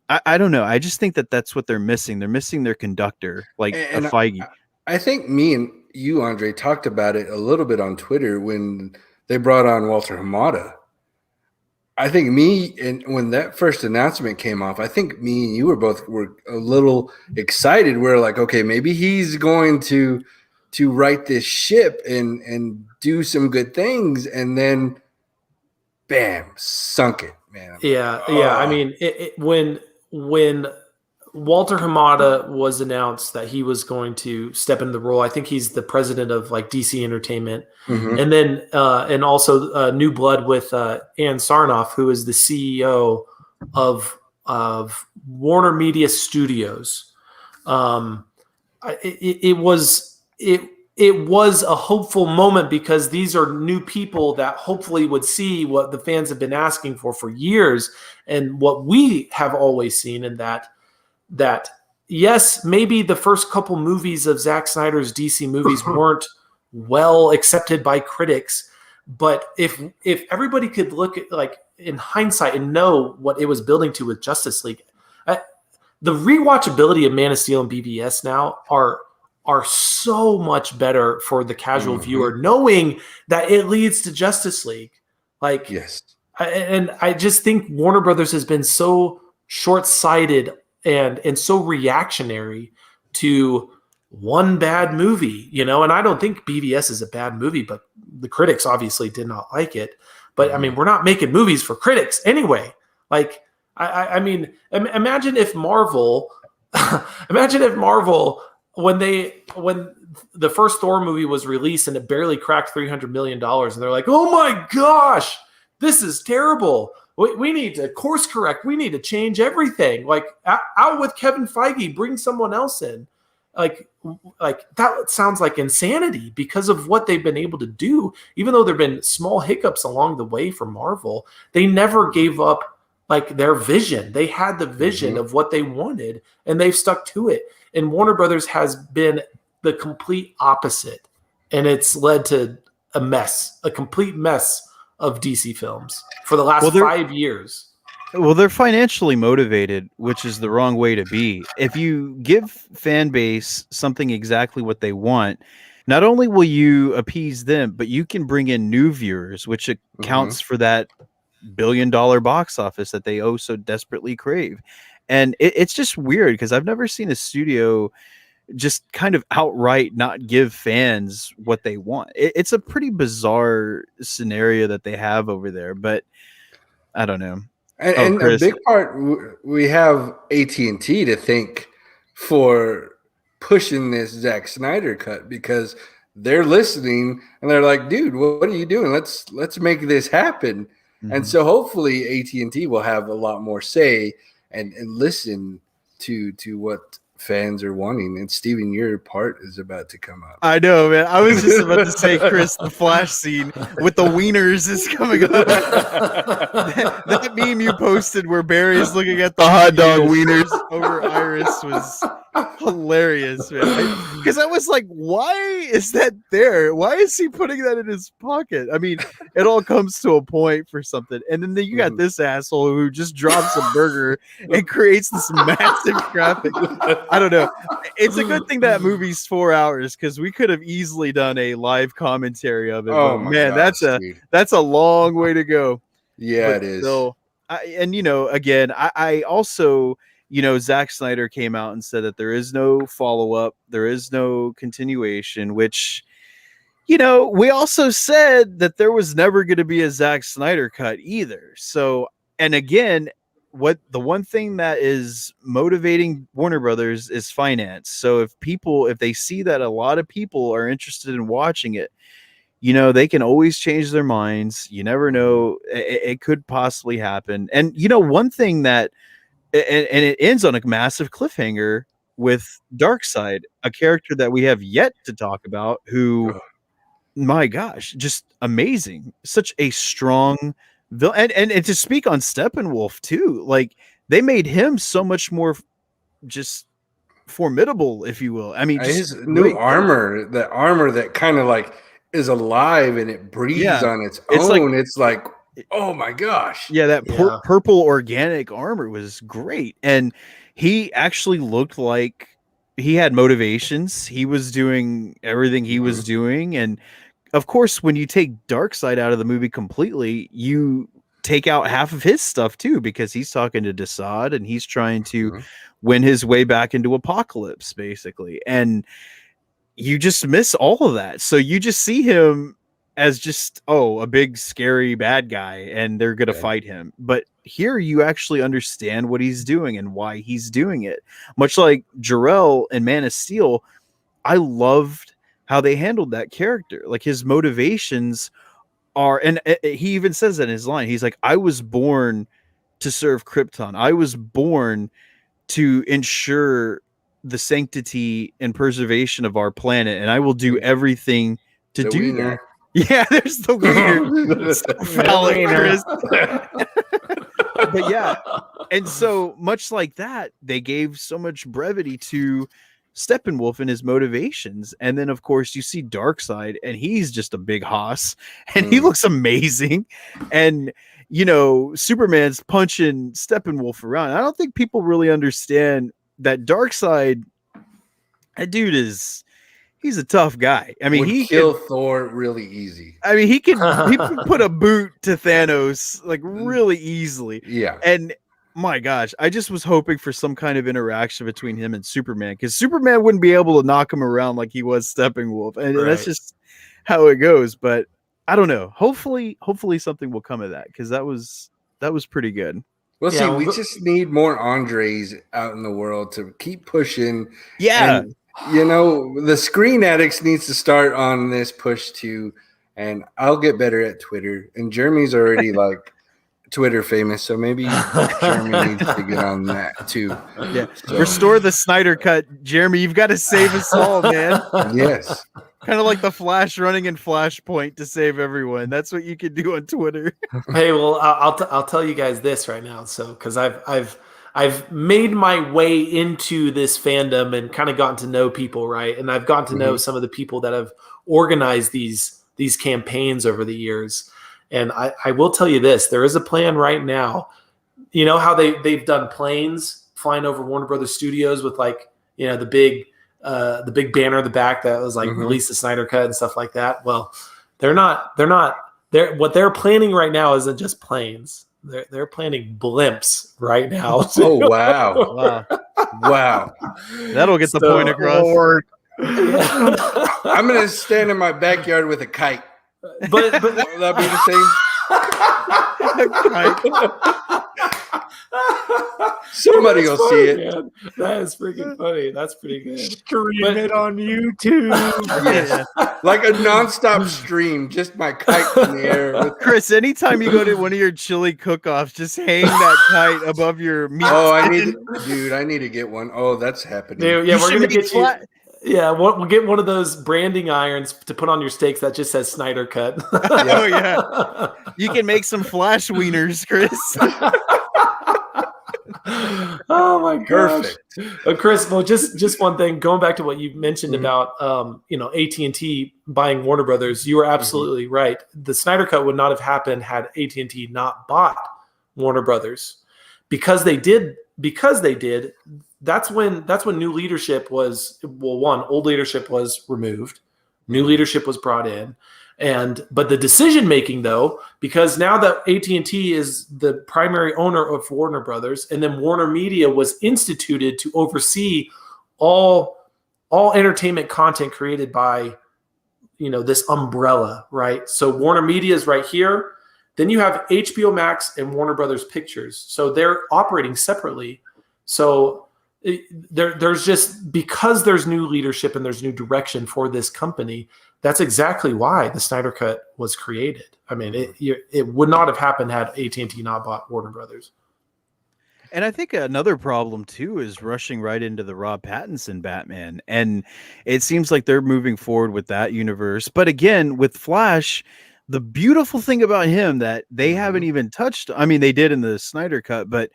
I don't know. I just think that that's what they're missing. They're missing their conductor, like a Feige. I think me and you, Andre, talked about it a little bit on Twitter when they brought on Walter Hamada. I think when that first announcement came off, I think me and you were a little excited. We're like, okay, maybe he's going to right this ship and do some good things, and then bam, sunk it, man. Yeah. I mean, when Walter Hamada was announced that he was going to step into the role, I think he's the president of like DC Entertainment, and then and also new blood with Ann Sarnoff, who is the CEO of Warner Media Studios. It was a hopeful moment because these are new people that hopefully would see what the fans have been asking for years, and what we have always seen, and that yes, maybe the first couple movies of Zack Snyder's DC movies weren't well accepted by critics. But if everybody could look at, like, in hindsight and know what it was building to with Justice League, the rewatchability of Man of Steel and BVS now are so much better for the casual viewer, knowing that it leads to Justice League. Like, yes. And I just think Warner Brothers has been so short-sighted and so reactionary to one bad movie, and I don't think BVS is a bad movie, but the critics obviously did not like it. But I mean, we're not making movies for critics anyway. Like, I mean, imagine if Marvel, when the first Thor movie was released and it barely cracked $300 million, and they're like, oh my gosh, this is terrible. We need to course correct. We need to change everything. Like, out with Kevin Feige, bring someone else in. Like that sounds like insanity because of what they've been able to do. Even though there've been small hiccups along the way for Marvel, they never gave up like their vision. They had the vision of what they wanted, and they've stuck to it. And Warner Brothers has been the complete opposite, and it's led to a complete mess of DC films for the last 5 years. Well, they're financially motivated, which is the wrong way to be. If you give fan base something exactly what they want, not only will you appease them, but you can bring in new viewers, which accounts for that billion-dollar box office that they so desperately crave. And it's just weird because I've never seen a studio just kind of outright not give fans what they want. It's a pretty bizarre scenario that they have over there, but I don't know. And a big part, we have AT&T to thank for pushing this Zack Snyder cut, because they're listening and they're like, dude, what are you doing? Let's make this happen. And so hopefully AT&T will have a lot more say and listen to what fans are wanting. And Steven, your part is about to come up. I know, man. I was just about to say, Chris, the Flash scene with the wieners is coming up. that meme you posted where Barry's looking at the hot dog wieners over Iris was hilarious, man. Because I was like, why is that there? Why is he putting that in his pocket? I mean, it all comes to a point for something. And then you got this asshole who just drops a burger and creates this massive graphic. I don't know. It's a good thing that movie's 4 hours, because we could have easily done a live commentary of it. Oh, man, gosh, that's a long way to go. Yeah, but it is. Still, again, I also, Zack Snyder came out and said that there is no follow-up, there is no continuation, which, we also said that there was never going to be a Zack Snyder cut either. So, and again, the one thing that is motivating Warner Brothers is finance. So if they see that a lot of people are interested in watching it, they can always change their minds. You never know. It could possibly happen. And, one thing that, and it ends on a massive cliffhanger with Darkseid, a character that we have yet to talk about, who, my gosh, just amazing. Such a strong villain. And to speak on Steppenwolf too, like, they made him so much more just formidable, if you will. I mean, his new armor, the armor that kind of like is alive and it breathes on its own. It's like, oh my gosh. Yeah, that purple organic armor was great. And he actually looked like he had motivations. He was doing everything he was doing. And of course, when you take Darkseid out of the movie completely, you take out half of his stuff too, because he's talking to Desaad and he's trying to win his way back into Apocalypse, basically. And you just miss all of that. So you just see him as just, a big, scary bad guy, and they're going to fight him. But here you actually understand what he's doing and why he's doing it. Much like Jor-El in Man of Steel, I loved how they handled that character. Like, his motivations are, and he even says that in his line. He's like, I was born to serve Krypton. I was born to ensure the sanctity and preservation of our planet, and I will do everything to do that. Yeah, there's the wiener. So phallic, Chris. But yeah, and so much like that, they gave so much brevity to Steppenwolf and his motivations. And then, of course, you see Darkseid, and he's just a big hoss, and he looks amazing. And, you know, Superman's punching Steppenwolf around. I don't think people really understand that Darkseid, that dude he's a tough guy. I mean, he kill Thor really easy. I mean, he can put a boot to Thanos like really easily. Yeah. And my gosh, I just was hoping for some kind of interaction between him and Superman, because Superman wouldn't be able to knock him around like he was Steppenwolf, and that's just how it goes. But I don't know. Hopefully something will come of that, because that was pretty good. We'll see. We just need more Andres out in the world to keep pushing. Yeah. And, you know, the Screen Addicts needs to start on this push too, and I'll get better at Twitter. And Jeremy's already like Twitter famous, so maybe Jeremy needs to get on that too. Yeah, so. Restore the Snyder cut, Jeremy. You've got to save us all, man. Yes, kind of like the Flash running in Flashpoint to save everyone. That's what you can do on Twitter. Hey, well, I'll tell you guys this right now. So, because I've made my way into this fandom and kind of gotten to know people, right? And I've gotten to know some of the people that have organized these campaigns over the years. And I will tell you this: there is a plan right now. You know how they've done planes flying over Warner Brothers Studios with, like, you know, the big banner in the back that was like release the Snyder cut and stuff like that. Well, what they're planning right now isn't just planes. They're planning blimps right now. Oh wow. Wow. That'll get the point across. I'm gonna stand in my backyard with a kite. But will that be the same? Somebody will see it. Man. That is freaking funny. That's pretty good. Stream it on YouTube. Yes. Like a nonstop stream, just my kite in the air. Chris, anytime you go to one of your chili cook-offs, just hang that kite above your meat. Oh, I need to get one. Oh, that's happening. Dude, yeah, we're gonna get you. Yeah, we'll get one of those branding irons to put on your steaks that just says Snyder cut. Oh yeah, you can make some flash wieners, Chris. Oh my gosh. Perfect. Chris, well, just one thing, going back to what you mentioned about AT&T buying Warner Brothers, you were absolutely right. The Snyder cut would not have happened had AT&T not bought Warner Brothers. Because they did, that's when new leadership was, well, one, old leadership was removed, new leadership was brought in. But the decision making, though, because now that AT&T is the primary owner of Warner Brothers, and then Warner Media was instituted to oversee all entertainment content created by, this umbrella, right? So Warner Media is right here. Then you have HBO Max and Warner Brothers Pictures. So they're operating separately. So there's just, because there's new leadership and there's new direction for this company, that's exactly why the Snyder Cut was created. I mean, it would not have happened had AT&T not bought Warner Brothers. And I think another problem too is rushing right into the Rob Pattinson Batman, and it seems like they're moving forward with that universe. But again, with Flash, the beautiful thing about him that they haven't even touched, I mean, they did in the Snyder Cut, but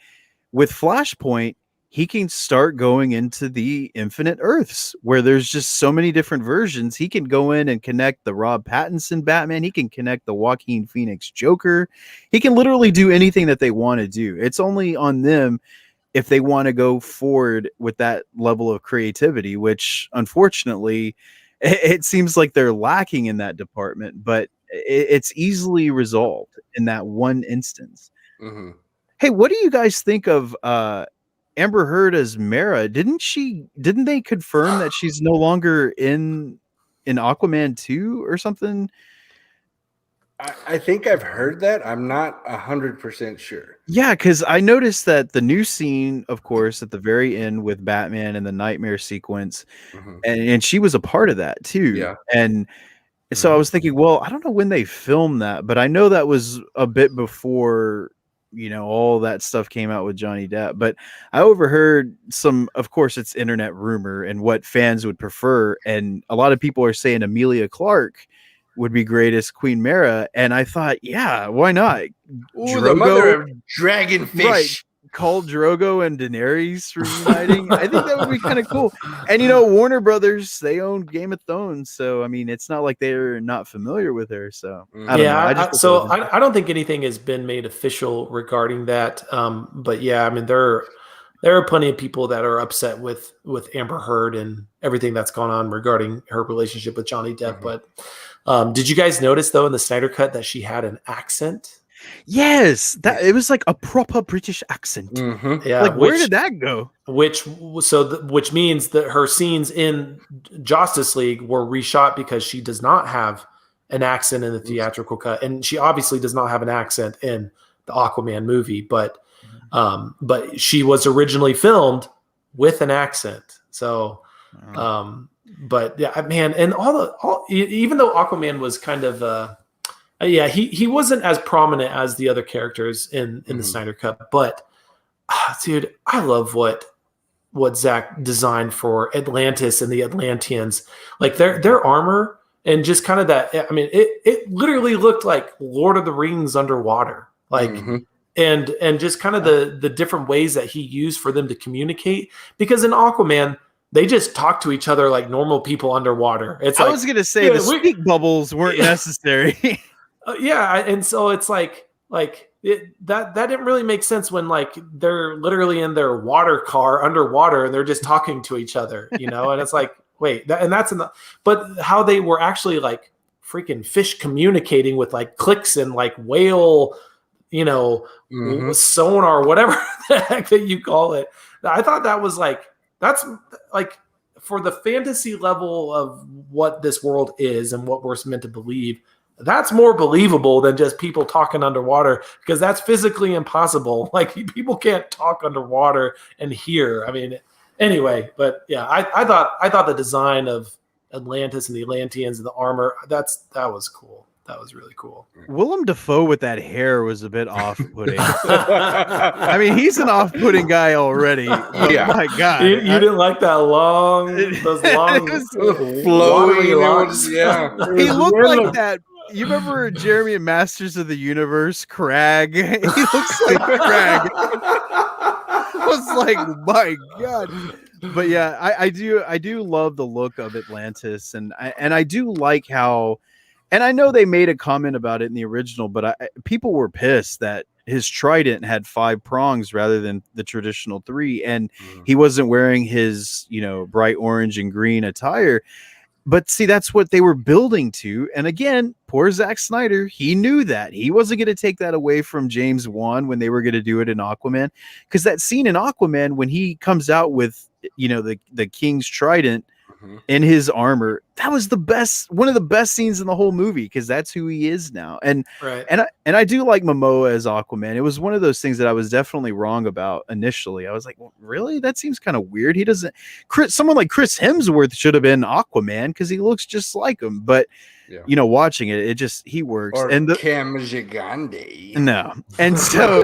with Flashpoint, he can start going into the Infinite Earths where there's just so many different versions. He can go in and connect the Rob Pattinson Batman. He can connect the Joaquin Phoenix Joker. He can literally do anything that they want to do. It's only on them if they want to go forward with that level of creativity, which unfortunately it seems like they're lacking in that department, but it's easily resolved in that one instance. Mm-hmm. Hey, what do you guys think of Amber Heard as Mara? Didn't they confirm that she's no longer in Aquaman 2 or something? I think I've heard that. I'm not 100% sure. Yeah, because I noticed that the new scene, of course, at the very end with Batman and the nightmare sequence, and she was a part of that too. Yeah. And so I was thinking, well, I don't know when they filmed that, but I know that was a bit before all that stuff came out with Johnny Depp. But I overheard some, of course, it's internet rumor and what fans would prefer. And a lot of people are saying Emilia Clarke would be great as Queen Mara. And I thought, yeah, why not? Ooh, the mother of Dragonfish. Right. Khal Drogo and Daenerys reuniting. I think that would be kind of cool. And Warner Brothers, they own Game of Thrones, so I mean, it's not like they're not familiar with her. So I don't know. I don't think anything has been made official regarding that. But yeah, I mean, there are plenty of people that are upset with Amber Heard and everything that's gone on regarding her relationship with Johnny Depp. But did you guys notice though in the Snyder cut that she had an accent? Yes, it was like a proper British accent. Yeah, like where did that go? Which means that her scenes in Justice League were reshot because she does not have an accent in the theatrical cut, and she obviously does not have an accent in the Aquaman movie. But she was originally filmed with an accent. So, but yeah, man, and even though Aquaman was kind of he wasn't as prominent as the other characters in the Snyder Cut, but dude, I love what Zack designed for Atlantis and the Atlanteans, like their armor and just kind of that. I mean, it literally looked like Lord of the Rings underwater, like, and just kind of the different ways that he used for them to communicate. Because in Aquaman, they just talk to each other like normal people underwater. I was gonna say the speak bubbles weren't necessary. And so it's like that didn't really make sense when like they're literally in their water car underwater and they're just talking to each other, and it's like, wait, but how they were actually like freaking fish communicating with like clicks and like whale, sonar, whatever the heck that you call it. I thought that was that's like for the fantasy level of what this world is and what we're meant to believe. That's more believable than just people talking underwater, because that's physically impossible. Like people can't talk underwater and hear. I mean, anyway, but yeah, I thought the design of Atlantis and the Atlanteans and the armor, that was cool. That was really cool. Willem Dafoe with that hair was a bit off-putting. I mean, he's an off-putting guy already. Yeah. My God. You didn't like that those long flowing locks? Yeah. He looked like that. You remember Jeremy and Masters of the Universe, Crag? He looks like Crag. I was like, my God. But yeah, I do love the look of Atlantis, and I do like how. And I know they made a comment about it in the original, but people were pissed that his trident had 5 prongs rather than the traditional 3, and he wasn't wearing his, bright orange and green attire. But see, that's what they were building to. And again, poor Zack Snyder, he knew that. He wasn't going to take that away from James Wan when they were going to do it in Aquaman. Because that scene in Aquaman, when he comes out with, the King's trident, in his armor, that was one of the best scenes in the whole movie, because that's who he is now. And I do like Momoa as Aquaman. It was one of those things that I was definitely wrong about initially. I was like, well, really? That seems kind of weird. He doesn't. Someone like Chris Hemsworth should have been Aquaman because he looks just like him. But watching it just he works. Or and Cam Gigande. No, and so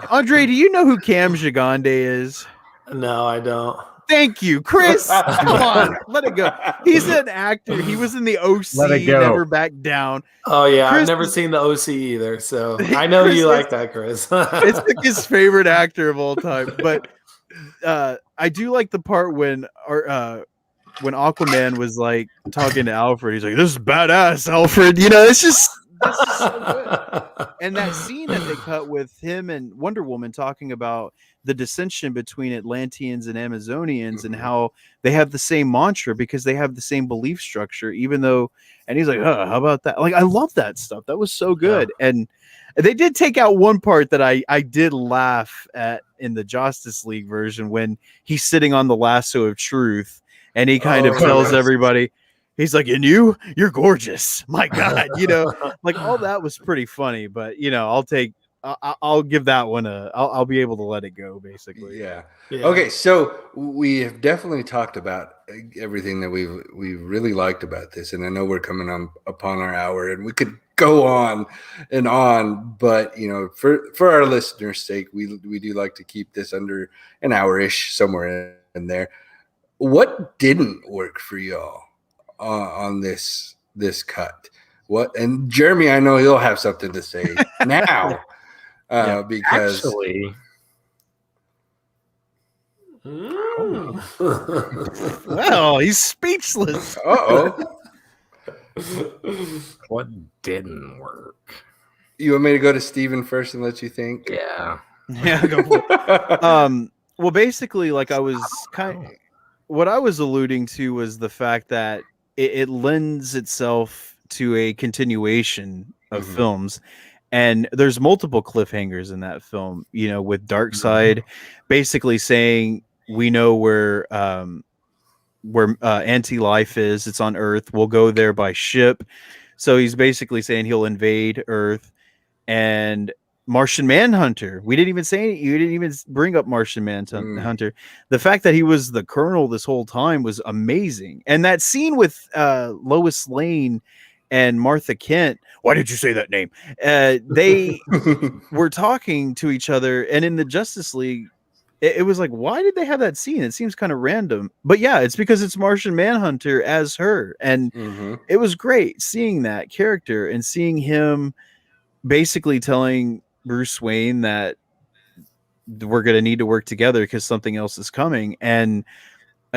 Andre, do you know who Cam Gigande is? No, I don't. Thank you, Chris. Come on, let it go. He's an actor. He was in the OC. Let it go. Never Back Down. Oh yeah, I've never seen the OC either, so I know you like that, Chris. It's like his favorite actor of all time. But I do like the part when Aquaman was like talking to Alfred. He's like, "This is badass, Alfred." It's just so good. And that scene that they cut with him and Wonder Woman talking about the dissension between Atlanteans and Amazonians and how they have the same mantra because they have the same belief structure, even though, and he's like, how about that? Like, I love that stuff. That was so good. Yeah. And they did take out one part that I did laugh at in the Justice League version when he's sitting on the lasso of truth and he kind of tells everybody, he's like, and you're gorgeous. My God, like all that was pretty funny, but I'll give that one I'll be able to let it go, basically. Yeah. Okay, so we have definitely talked about everything that we really liked about this, and I know we're coming upon our hour, and we could go on and on, but for our listeners' sake, we do like to keep this under an hour-ish, somewhere in there. What didn't work for y'all on this cut? What? And Jeremy, I know he'll have something to say now. because Actually, Well, he's speechless. what didn't work? You want me to go to Steven first and let you think? Yeah. Yeah, go for it. Well, basically, like what I was alluding to was the fact that it lends itself to a continuation of Mhm. films, and there's multiple cliffhangers in that film. You know, with Darkseid basically saying we know where anti-life is. It's on Earth. We'll go there by ship. So he's basically saying he'll invade Earth. And Martian Manhunter. We didn't even say you didn't even bring up Martian Manhunter. The fact that he was the Colonel this whole time was amazing. And that scene with Lois Lane and Martha Kent. Why did you say that name? They were talking to each other, and in the Justice League, it was like, why did they have that scene? It seems kind of random. But yeah, it's because it's Martian Manhunter as her. And it was great seeing that character and seeing him basically telling Bruce Wayne that we're going to need to work together because something else is coming. And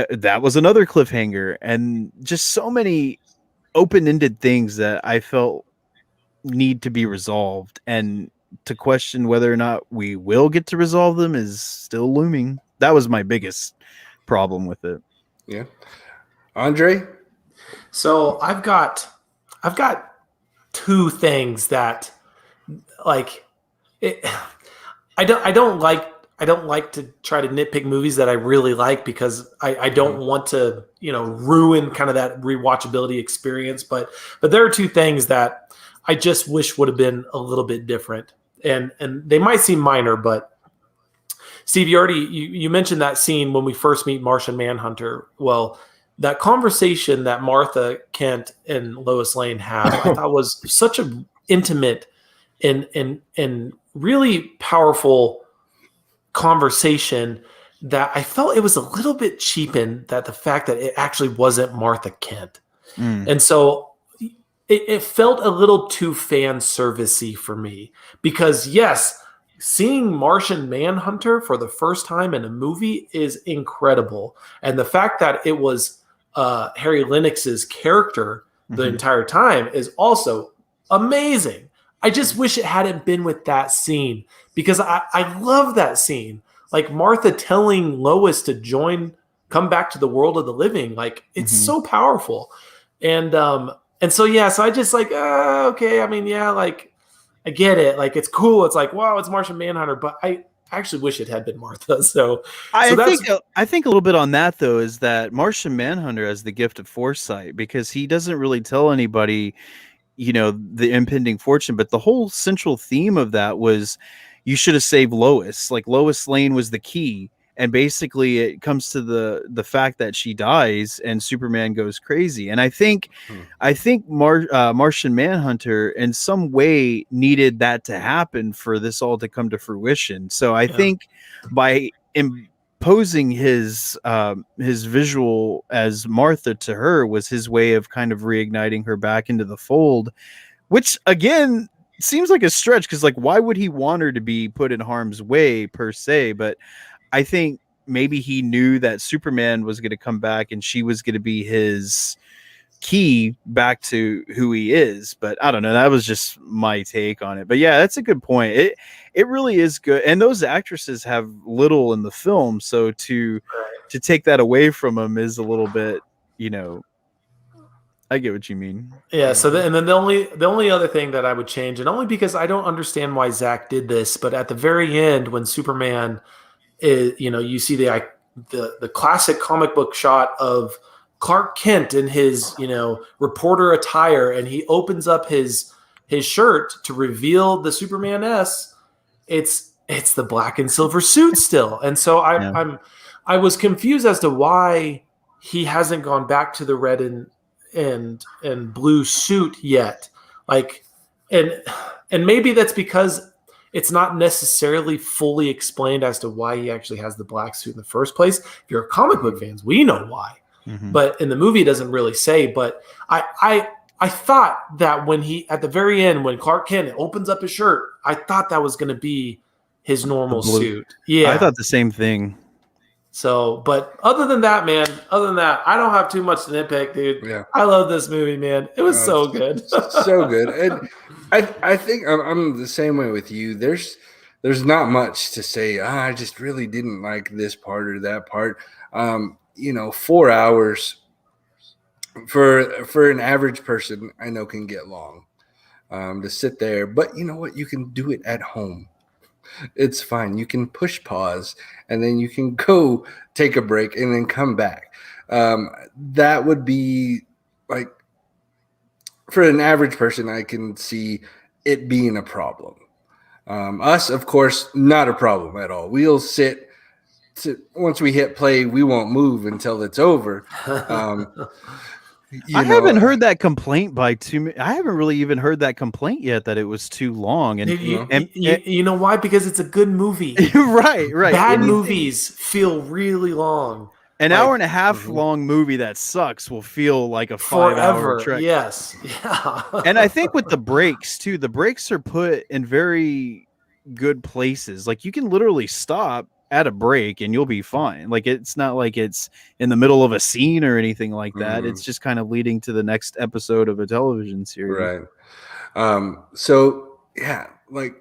that was another cliffhanger, and just so many open-ended things that I felt need to be resolved, and to question whether or not we will get to resolve them is still looming. That was my biggest problem with it. Yeah. Andre? So I've got two things that like it, I don't like to try to nitpick movies that I really like, because I don't want to, ruin kind of that rewatchability experience. But there are two things that I just wish would have been a little bit different, and they might seem minor, but Steve, you mentioned that scene when we first meet Martian Manhunter. Well, that conversation that Martha Kent and Lois Lane have, I thought was such an intimate and really powerful conversation that I felt it was a little bit cheapened, that the fact that it actually wasn't Martha Kent. And so it felt a little too fan servicey for me, because yes, seeing Martian Manhunter for the first time in a movie is incredible. And the fact that it was Harry Lennox's character the entire time is also amazing. I just wish it hadn't been with that scene, because I love that scene. Like Martha telling Lois to come back to the world of the living. Like it's so powerful. And so, yeah, so I just like, okay. I mean, yeah, like I get it. Like it's cool. It's like, wow, it's Martian Manhunter, but I actually wish it had been Martha. So I think a little bit on that though is that Martian Manhunter has the gift of foresight, because he doesn't really tell anybody, the impending fortune. But the whole central theme of that was you should have saved Lois. Like Lois Lane was the key. And basically it comes to the fact that she dies and Superman goes crazy. And I think Martian Manhunter in some way needed that to happen for this all to come to fruition. So I think by imposing his visual as Martha to her was his way of kind of reigniting her back into the fold, which again seems like a stretch, because like why would he want her to be put in harm's way per se? But I think maybe he knew that Superman was going to come back and she was going to be his key back to who he is. But I don't know. That was just my take on it. But yeah, that's a good point. It really is good. And those actresses have little in the film. So to take that away from them is a little bit, I get what you mean. Yeah. So and then the only other thing that I would change, and only because I don't understand why Zack did this, but at the very end when Superman is, you see the classic comic book shot of Clark Kent in his, reporter attire, and he opens up his shirt to reveal the Superman S. It's the black and silver suit still. And so I was confused as to why he hasn't gone back to the red and blue suit yet. Like, and maybe that's because it's not necessarily fully explained as to why he actually has the black suit in the first place. If you're a comic book fans, we know why. But in the movie, it doesn't really say. But I I thought that when he at the very end, when Clark Kent opens up his shirt, I thought that was going to be his normal suit. Yeah, I thought the same thing. So, but other than that, man, I don't have too much to nitpick, dude. Yeah. I love this movie, man. It was so good. So good. And I think I'm the same way with you. There's not much to say. I just really didn't like this part or that part. 4 hours for an average person, I know can get long to sit there. But you know what? You can do it at home. It's fine. You can push pause and then you can go take a break and then come back. That would be like, for an average person, I can see it being a problem. Us, of course, not a problem at all. We'll sit once we hit play, we won't move until it's over. I haven't heard that complaint by I haven't really even heard that complaint yet that it was too long. And you know why? Because it's a good movie. Right. Bad movies feel really long. An hour and a half long movie that sucks will feel like a 5-hour trek. Yes. Yeah. And I think with the breaks too, the breaks are put in very good places. Like you can literally stop at a break and you'll be fine. Like it's not like it's in the middle of a scene or anything like that. It's just kind of leading to the next episode of a television series. Right. So yeah, like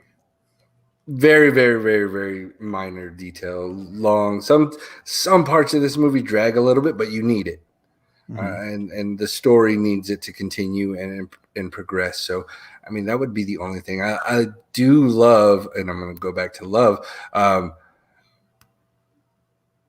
very, very, very, very minor detail. Long. Some parts of this movie drag a little bit, but you need it. And the story needs it to continue and progress. So, I mean, that would be the only thing I do love. And I'm going to go back to love.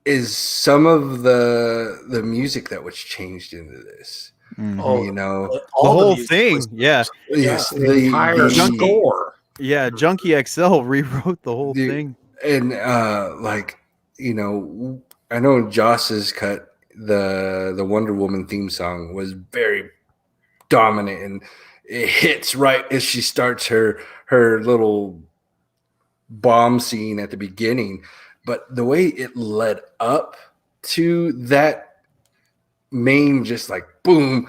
Is some of the music that was changed into this. The whole thing. Yes, the entire score. Yeah, Junkie XL rewrote the whole thing. And I know Joss's cut, the Wonder Woman theme song was very dominant, and it hits right as she starts her little bomb scene at the beginning. But the way it led up to that main, just like boom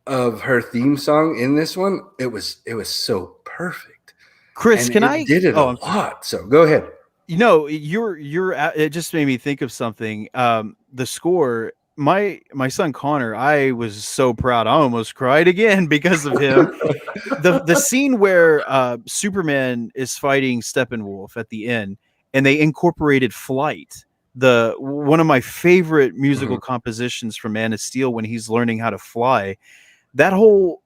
of her theme song in this one, it was so perfect. Chris, and I did it a lot? So go ahead. It just made me think of something. The score. My son Connor, I was so proud. I almost cried again because of him. the scene where Superman is fighting Steppenwolf at the end. And they incorporated Flight, one of my favorite musical compositions from Man of Steel, when he's learning how to fly. That whole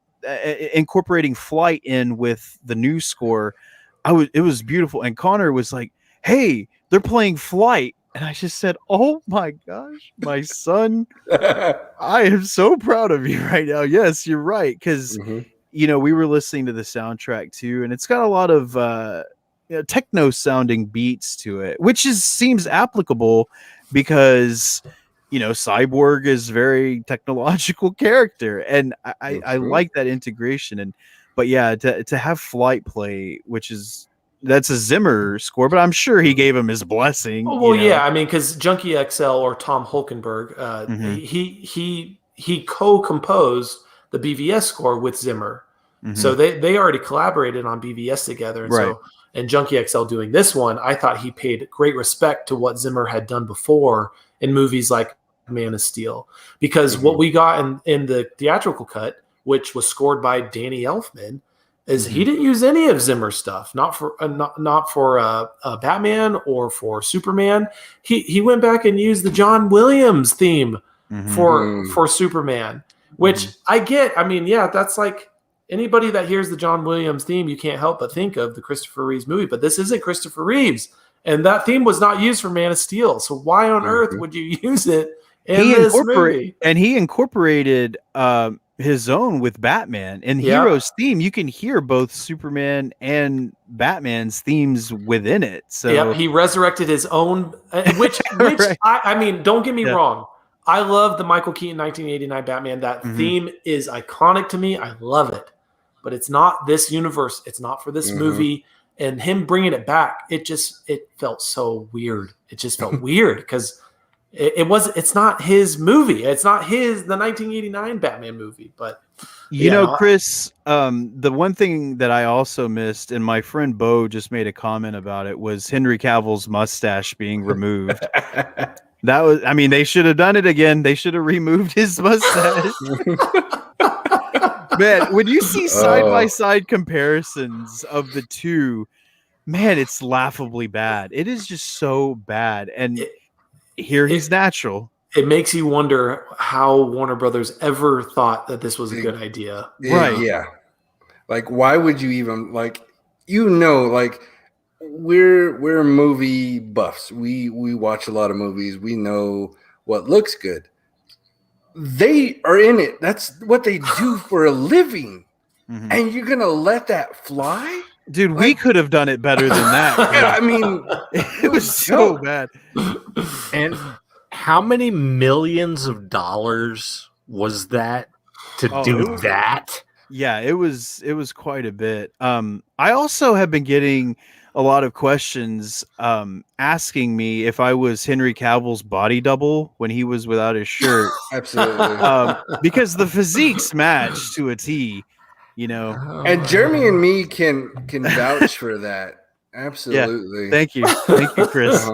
incorporating Flight in with the new score, it was beautiful. And Connor was like, "Hey, they're playing Flight," and I just said, "Oh my gosh, my son! I am so proud of you right now." Yes, you're right, because we were listening to the soundtrack too, and it's got a lot of techno sounding beats to it, which seems applicable because Cyborg is very technological character, and I like that integration. But yeah, to have Flight play, that's a Zimmer score, but I'm sure he gave him his blessing. Yeah, I mean, because Junkie XL or Tom Hulkenberg, he co-composed the BVS score with Zimmer, so they already collaborated on BVS together, and and Junkie XL doing this one, I thought he paid great respect to what Zimmer had done before in movies like Man of Steel. Because what we got in the theatrical cut, which was scored by Danny Elfman, is he didn't use any of Zimmer's stuff. Not for Batman or for Superman. He went back and used the John Williams theme for Superman, which I get. I mean, yeah, that's like, anybody that hears the John Williams theme, you can't help but think of the Christopher Reeves movie. But this isn't Christopher Reeves, and that theme was not used for Man of Steel. So why on earth would you use it in this movie? And he incorporated his own with Batman. In Hero's theme, you can hear both Superman and Batman's themes within it. So he resurrected his own, which I mean, don't get me wrong. I love the Michael Keaton 1989 Batman. That theme is iconic to me. I love it. But it's not this universe. It's not for this movie. And him bringing it back, it felt so weird. It just felt weird because it's not his movie. It's not the 1989 Batman movie. But You know, Chris, the one thing that I also missed, and my friend Bo just made a comment about it, was Henry Cavill's mustache being removed. That was, I mean, they should have done it again. They should have removed his mustache. Man, when you see side-by-side comparisons of the two, man, it's laughably bad. It is just so bad. And here he's natural. It makes you wonder how Warner Brothers ever thought that this was a good idea. Right. Yeah. Like, why would you even, like, like, we're movie buffs. We watch a lot of movies. We know what looks good. They are in it. That's what they do for a living. Mm-hmm. And you're going to let that fly? Dude, we could have done it better than that. I mean, it was so bad. And how many millions of dollars was that to do that? Yeah, it was quite a bit. I also have been getting a lot of questions asking me if I was Henry Cavill's body double when he was without his shirt. Absolutely. Because the physiques match to a T, you know. And Jeremy and me can vouch for that. Absolutely. Yeah, thank you, Chris.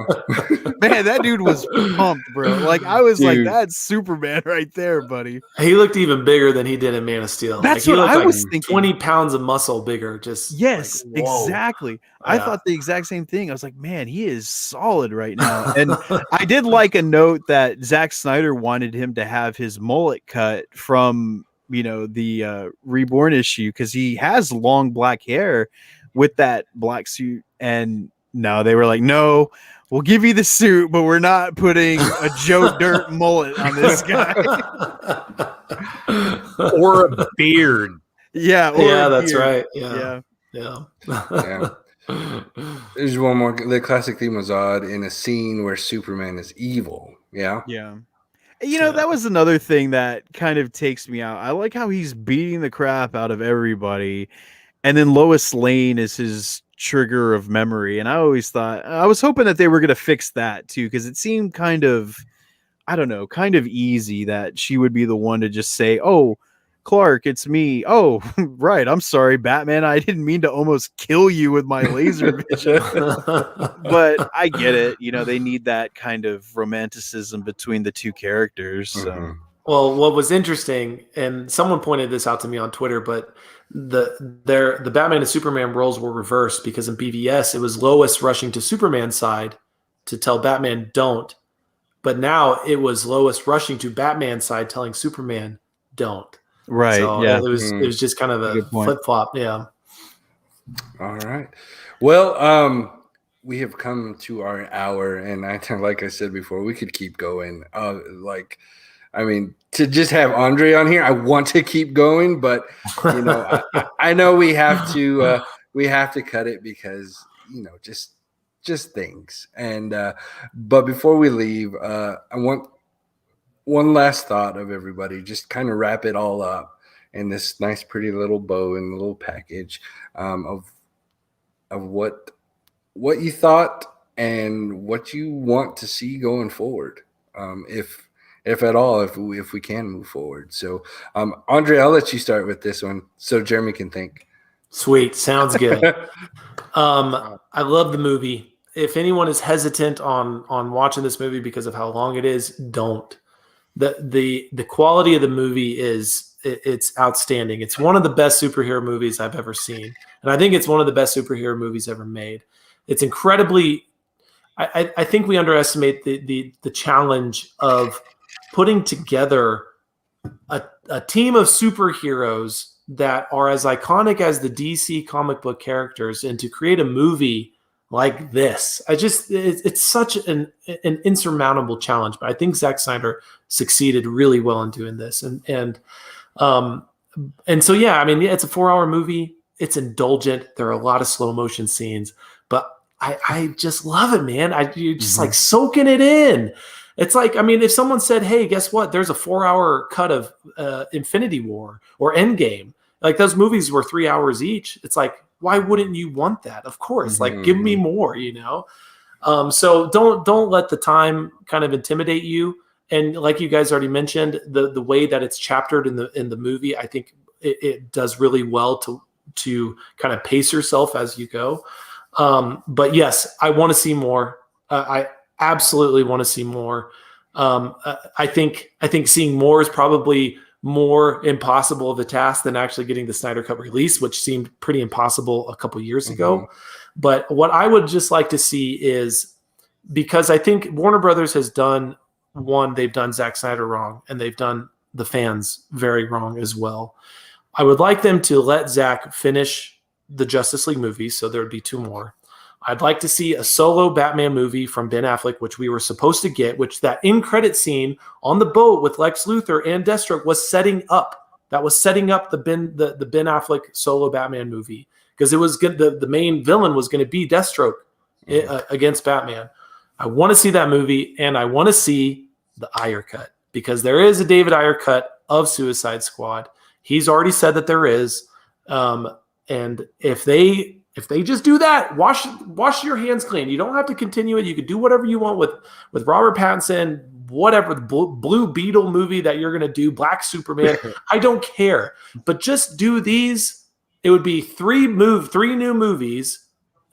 Man, that dude was pumped, bro. Like, I was like, that's Superman right there, buddy. He looked even bigger than he did in Man of Steel. That's like, what I was thinking. 20 pounds of muscle bigger. Just yes, like, exactly. I thought the exact same thing. I was like, man, he is solid right now. And I did like a note that Zack Snyder wanted him to have his mullet cut from, the Reborn issue, because he has long black hair with that black suit. And no, they were like, no, we'll give you the suit, but we're not putting a Joe Dirt mullet on this guy. Or a beard. Yeah. That's right. Yeah. There's one more. The classic theme was odd in a scene where Superman is evil. Yeah. Yeah. That was another thing that kind of takes me out. I like how he's beating the crap out of everybody. And then Lois Lane is his trigger of memory. And I always thought, I was hoping that they were going to fix that too, because it seemed kind of easy that she would be the one to just say, oh, Clark, it's me. Oh, right. I'm sorry, Batman. I didn't mean to almost kill you with my laser vision. But I get it. They need that kind of romanticism between the two characters. So. Mm-hmm. Well, what was interesting, and someone pointed this out to me on Twitter, but the Batman and Superman roles were reversed, because in BVS it was Lois rushing to Superman's side to tell Batman don't, but now it was Lois rushing to Batman's side telling Superman don't. Right. So yeah. It was just kind of a flip flop. Yeah. All right. Well, we have come to our hour, and like I said before, we could keep going. To just have Andre on here, I want to keep going, but I know we have to cut it because just things. And but before we leave, I want one last thought of everybody, just kind of wrap it all up in this nice, pretty little bow and little package of what you thought and what you want to see going forward, if at all, if we can move forward. So, Andre, I'll let you start with this one so Jeremy can think. Sweet. Sounds good. I love the movie. If anyone is hesitant on watching this movie because of how long it is, don't. The quality of the movie it's outstanding. It's one of the best superhero movies I've ever seen. And I think it's one of the best superhero movies ever made. It's incredibly, I think we underestimate the challenge of putting together a team of superheroes that are as iconic as the DC comic book characters, and to create a movie like this. It's such an insurmountable challenge, but I think Zack Snyder succeeded really well in doing this. And so, yeah, it's a 4-hour movie. It's indulgent. There are a lot of slow motion scenes, but I just love it, man. You're just like soaking it in. It's like, if someone said, hey, guess what? There's a 4-hour cut of Infinity War or Endgame. Like, those movies were 3 hours each. It's like, why wouldn't you want that? Of course, like, give me more, So don't let the time kind of intimidate you. And like you guys already mentioned, the way that it's chaptered in the movie, I think it does really well to kind of pace yourself as you go. But yes, I want to see more. I absolutely want to see more. I think seeing more is probably more impossible of a task than actually getting the Snyder Cut release, which seemed pretty impossible a couple years ago. But what I would just like to see is, because I think Warner Brothers has done they've done Zack Snyder wrong, and they've done the fans very wrong as well. I would like them to let Zack finish the Justice League movies, so there would be 2 more. I'd like to see a solo Batman movie from Ben Affleck, which we were supposed to get, which that in-credit scene on the boat with Lex Luthor and Deathstroke was setting up. That was setting up the Ben Affleck solo Batman movie, because it was good. The main villain was going to be Deathstroke against Batman. I want to see that movie, and I want to see the Ayer cut, because there is a David Ayer cut of Suicide Squad. He's already said that there is. And if they just do that, wash your hands clean. You don't have to continue it. You could do whatever you want with Robert Pattinson, whatever, the Blue Beetle movie that you're going to do, Black Superman. I don't care. But just do these. It would be 3 new movies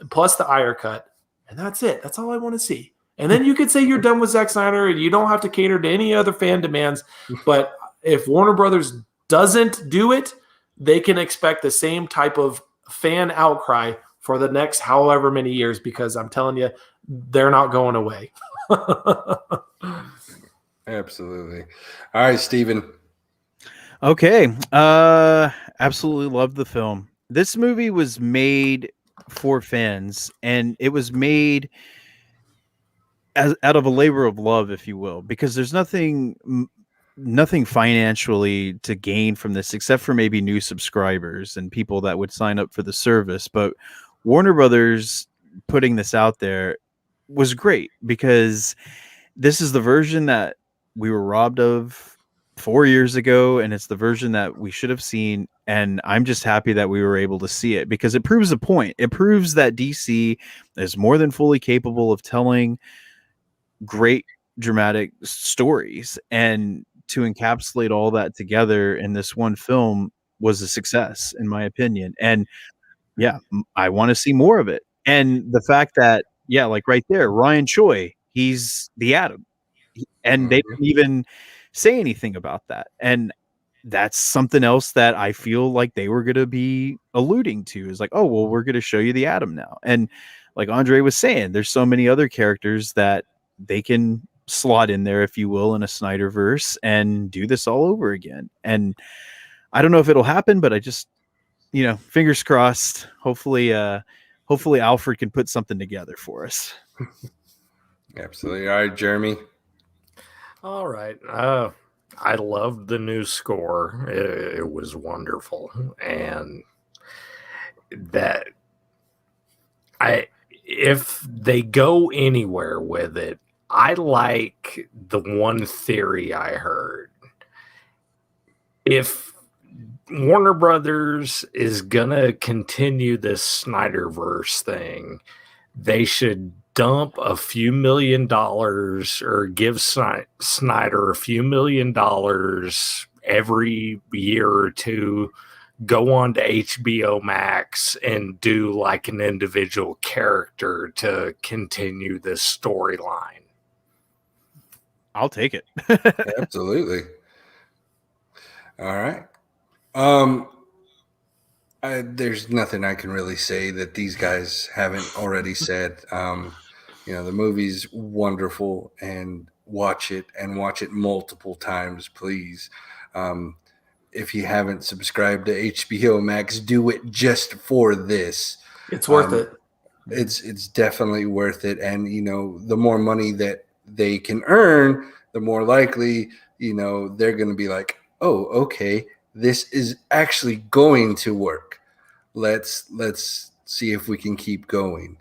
plus the Ayer cut. And that's it. That's all I want to see. And then you could say you're done with Zack Snyder and you don't have to cater to any other fan demands. But if Warner Brothers doesn't do it, they can expect the same type of fan outcry for the next however many years, because I'm telling you, they're not going away. Absolutely. All right, Steven. Okay. Absolutely love the film. This movie was made for fans, and it was made out of a labor of love, if you will, because there's nothing financially to gain from this except for maybe new subscribers and people that would sign up for the service. But Warner Brothers putting this out there was great, because this is the version that we were robbed of 4 years ago, and it's the version that we should have seen. And I'm just happy that we were able to see it, because it proves a point. It proves that DC is more than fully capable of telling great dramatic stories, and to encapsulate all that together in this one film was a success, in my opinion. And yeah, I want to see more of it. And the fact that, yeah, like right there, Ryan Choi, he's the Atom, and they didn't even say anything about that. And that's something else that I feel like they were going to be alluding to, is like, oh, well, we're going to show you the Atom now. And like Andre was saying, there's so many other characters that they can slot in there, if you will, in a Snyderverse and do this all over again. And I don't know if it'll happen, but I just, fingers crossed. Hopefully Alfred can put something together for us. Absolutely. All right, Jeremy. All right. I loved the new score. It was wonderful. And that if they go anywhere with it, I like the one theory I heard. If Warner Brothers is going to continue this Snyderverse thing, they should dump a few $1 million or give Snyder a few $1 million every year or two, go on to HBO Max and do like an individual character to continue this storyline. I'll take it. Absolutely. All right. There's nothing I can really say that these guys haven't already said. The movie's wonderful, and watch it multiple times, please. If you haven't subscribed to HBO Max, do it just for this. It's worth it. It's definitely worth it. And, the more money that they can earn, the more likely, they're going to be like, oh, okay, this is actually going to work. Let's see if we can keep going.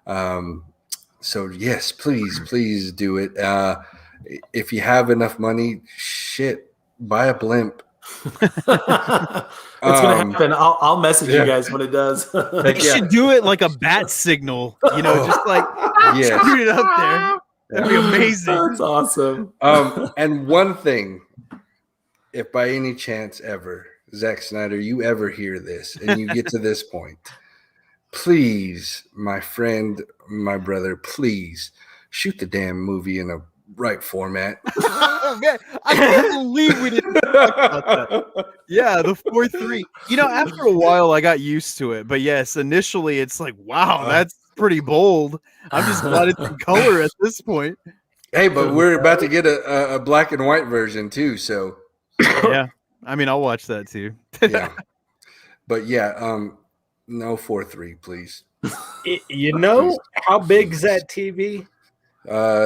So yes, please do it. If you have enough money, buy a blimp. It's gonna happen. I'll message you guys when it does. They should do it like a bat signal, just like shoot it up there. That'd be amazing. That's awesome. And one thing, if by any chance ever, Zack Snyder, you ever hear this and you get to this point, please, my friend, my brother, please shoot the damn movie in a right format. Oh, man, I can't believe we didn't talk about that. Yeah, the 4:3. After a while, I got used to it. But yes, initially, it's like, wow, that's pretty bold. I'm just glad it's in color at this point. Hey, but we're about to get a black and white version too. So Yeah, I mean, I'll watch that too. yeah, but yeah, no 4:3, please. How big's that TV?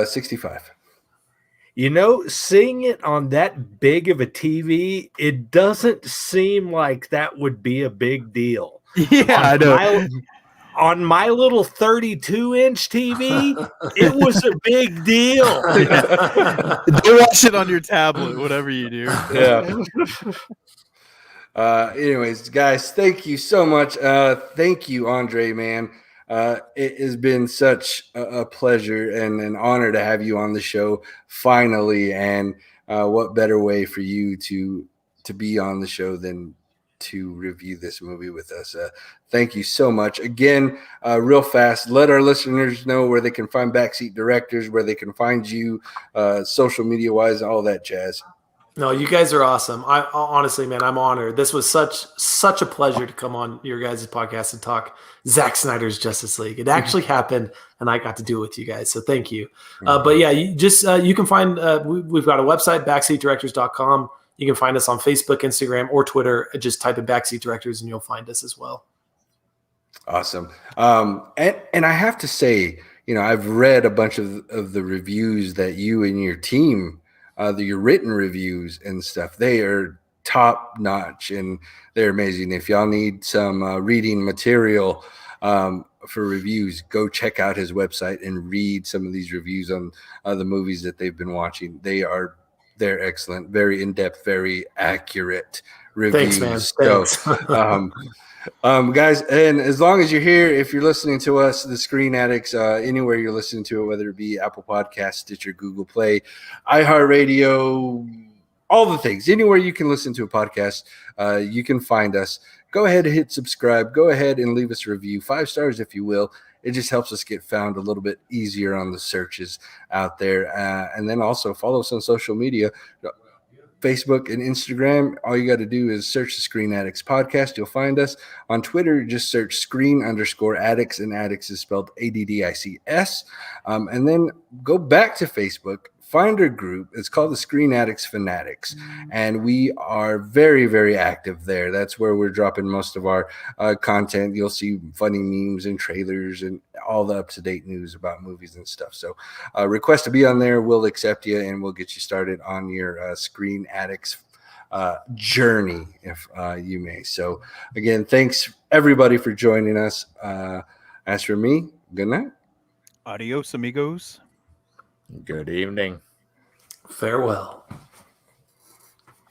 65. Seeing it on that big of a TV, it doesn't seem like that would be a big deal. Yeah, I know. On my little 32-inch TV, it was a big deal. Don't watch it on your tablet, whatever you do. Yeah. Anyways, guys, thank you so much. Thank you, Andre, man. It has been such a pleasure and an honor to have you on the show finally. And what better way for you to be on the show than to review this movie with us. Thank you so much. Again, real fast, let our listeners know where they can find Backseat Directors, where they can find you social media-wise, all that jazz. No, you guys are awesome. I honestly, man, I'm honored. This was such a pleasure to come on your guys' podcast and talk Zack Snyder's Justice League. It actually happened, and I got to do it with you guys. So thank you. But yeah, you can find we've got a website, backseatdirectors.com. You can find us on Facebook, Instagram, or Twitter. Just type in Backseat Directors, and you'll find us as well. Awesome. And I have to say, I've read a bunch of the reviews that you and your team. Your written reviews and stuff, they are top notch and they're amazing. If y'all need some reading material for reviews, go check out his website and read some of these reviews on the movies that they've been watching. They're excellent, very in-depth, very accurate reviews. Thanks, man. Thanks. So, guys, and as long as you're here, if you're listening to us, the Screen Addicts, anywhere you're listening to it, whether it be Apple Podcasts, Stitcher, Google Play, iHeartRadio, all the things, anywhere you can listen to a podcast, you can find us. Go ahead and hit subscribe. Go ahead and leave us a review, 5 stars if you will. It just helps us get found a little bit easier on the searches out there. And then also follow us on social media. Facebook and Instagram, all you got to do is search the Screen Addicts podcast. You'll find us. On Twitter, just search screen_addicts, and addicts is spelled ADDICS. And then go back to Facebook, find our group. It's called the Screen Addicts Fanatics, and we are very, very active there. That's where we're dropping most of our content. You'll see funny memes and trailers and all the up-to-date news about movies and stuff. So request to be on there. We'll accept you, and we'll get you started on your Screen Addicts journey, if you may. So, again, thanks, everybody, for joining us. As for me, good night. Adios, amigos. Good evening. Farewell.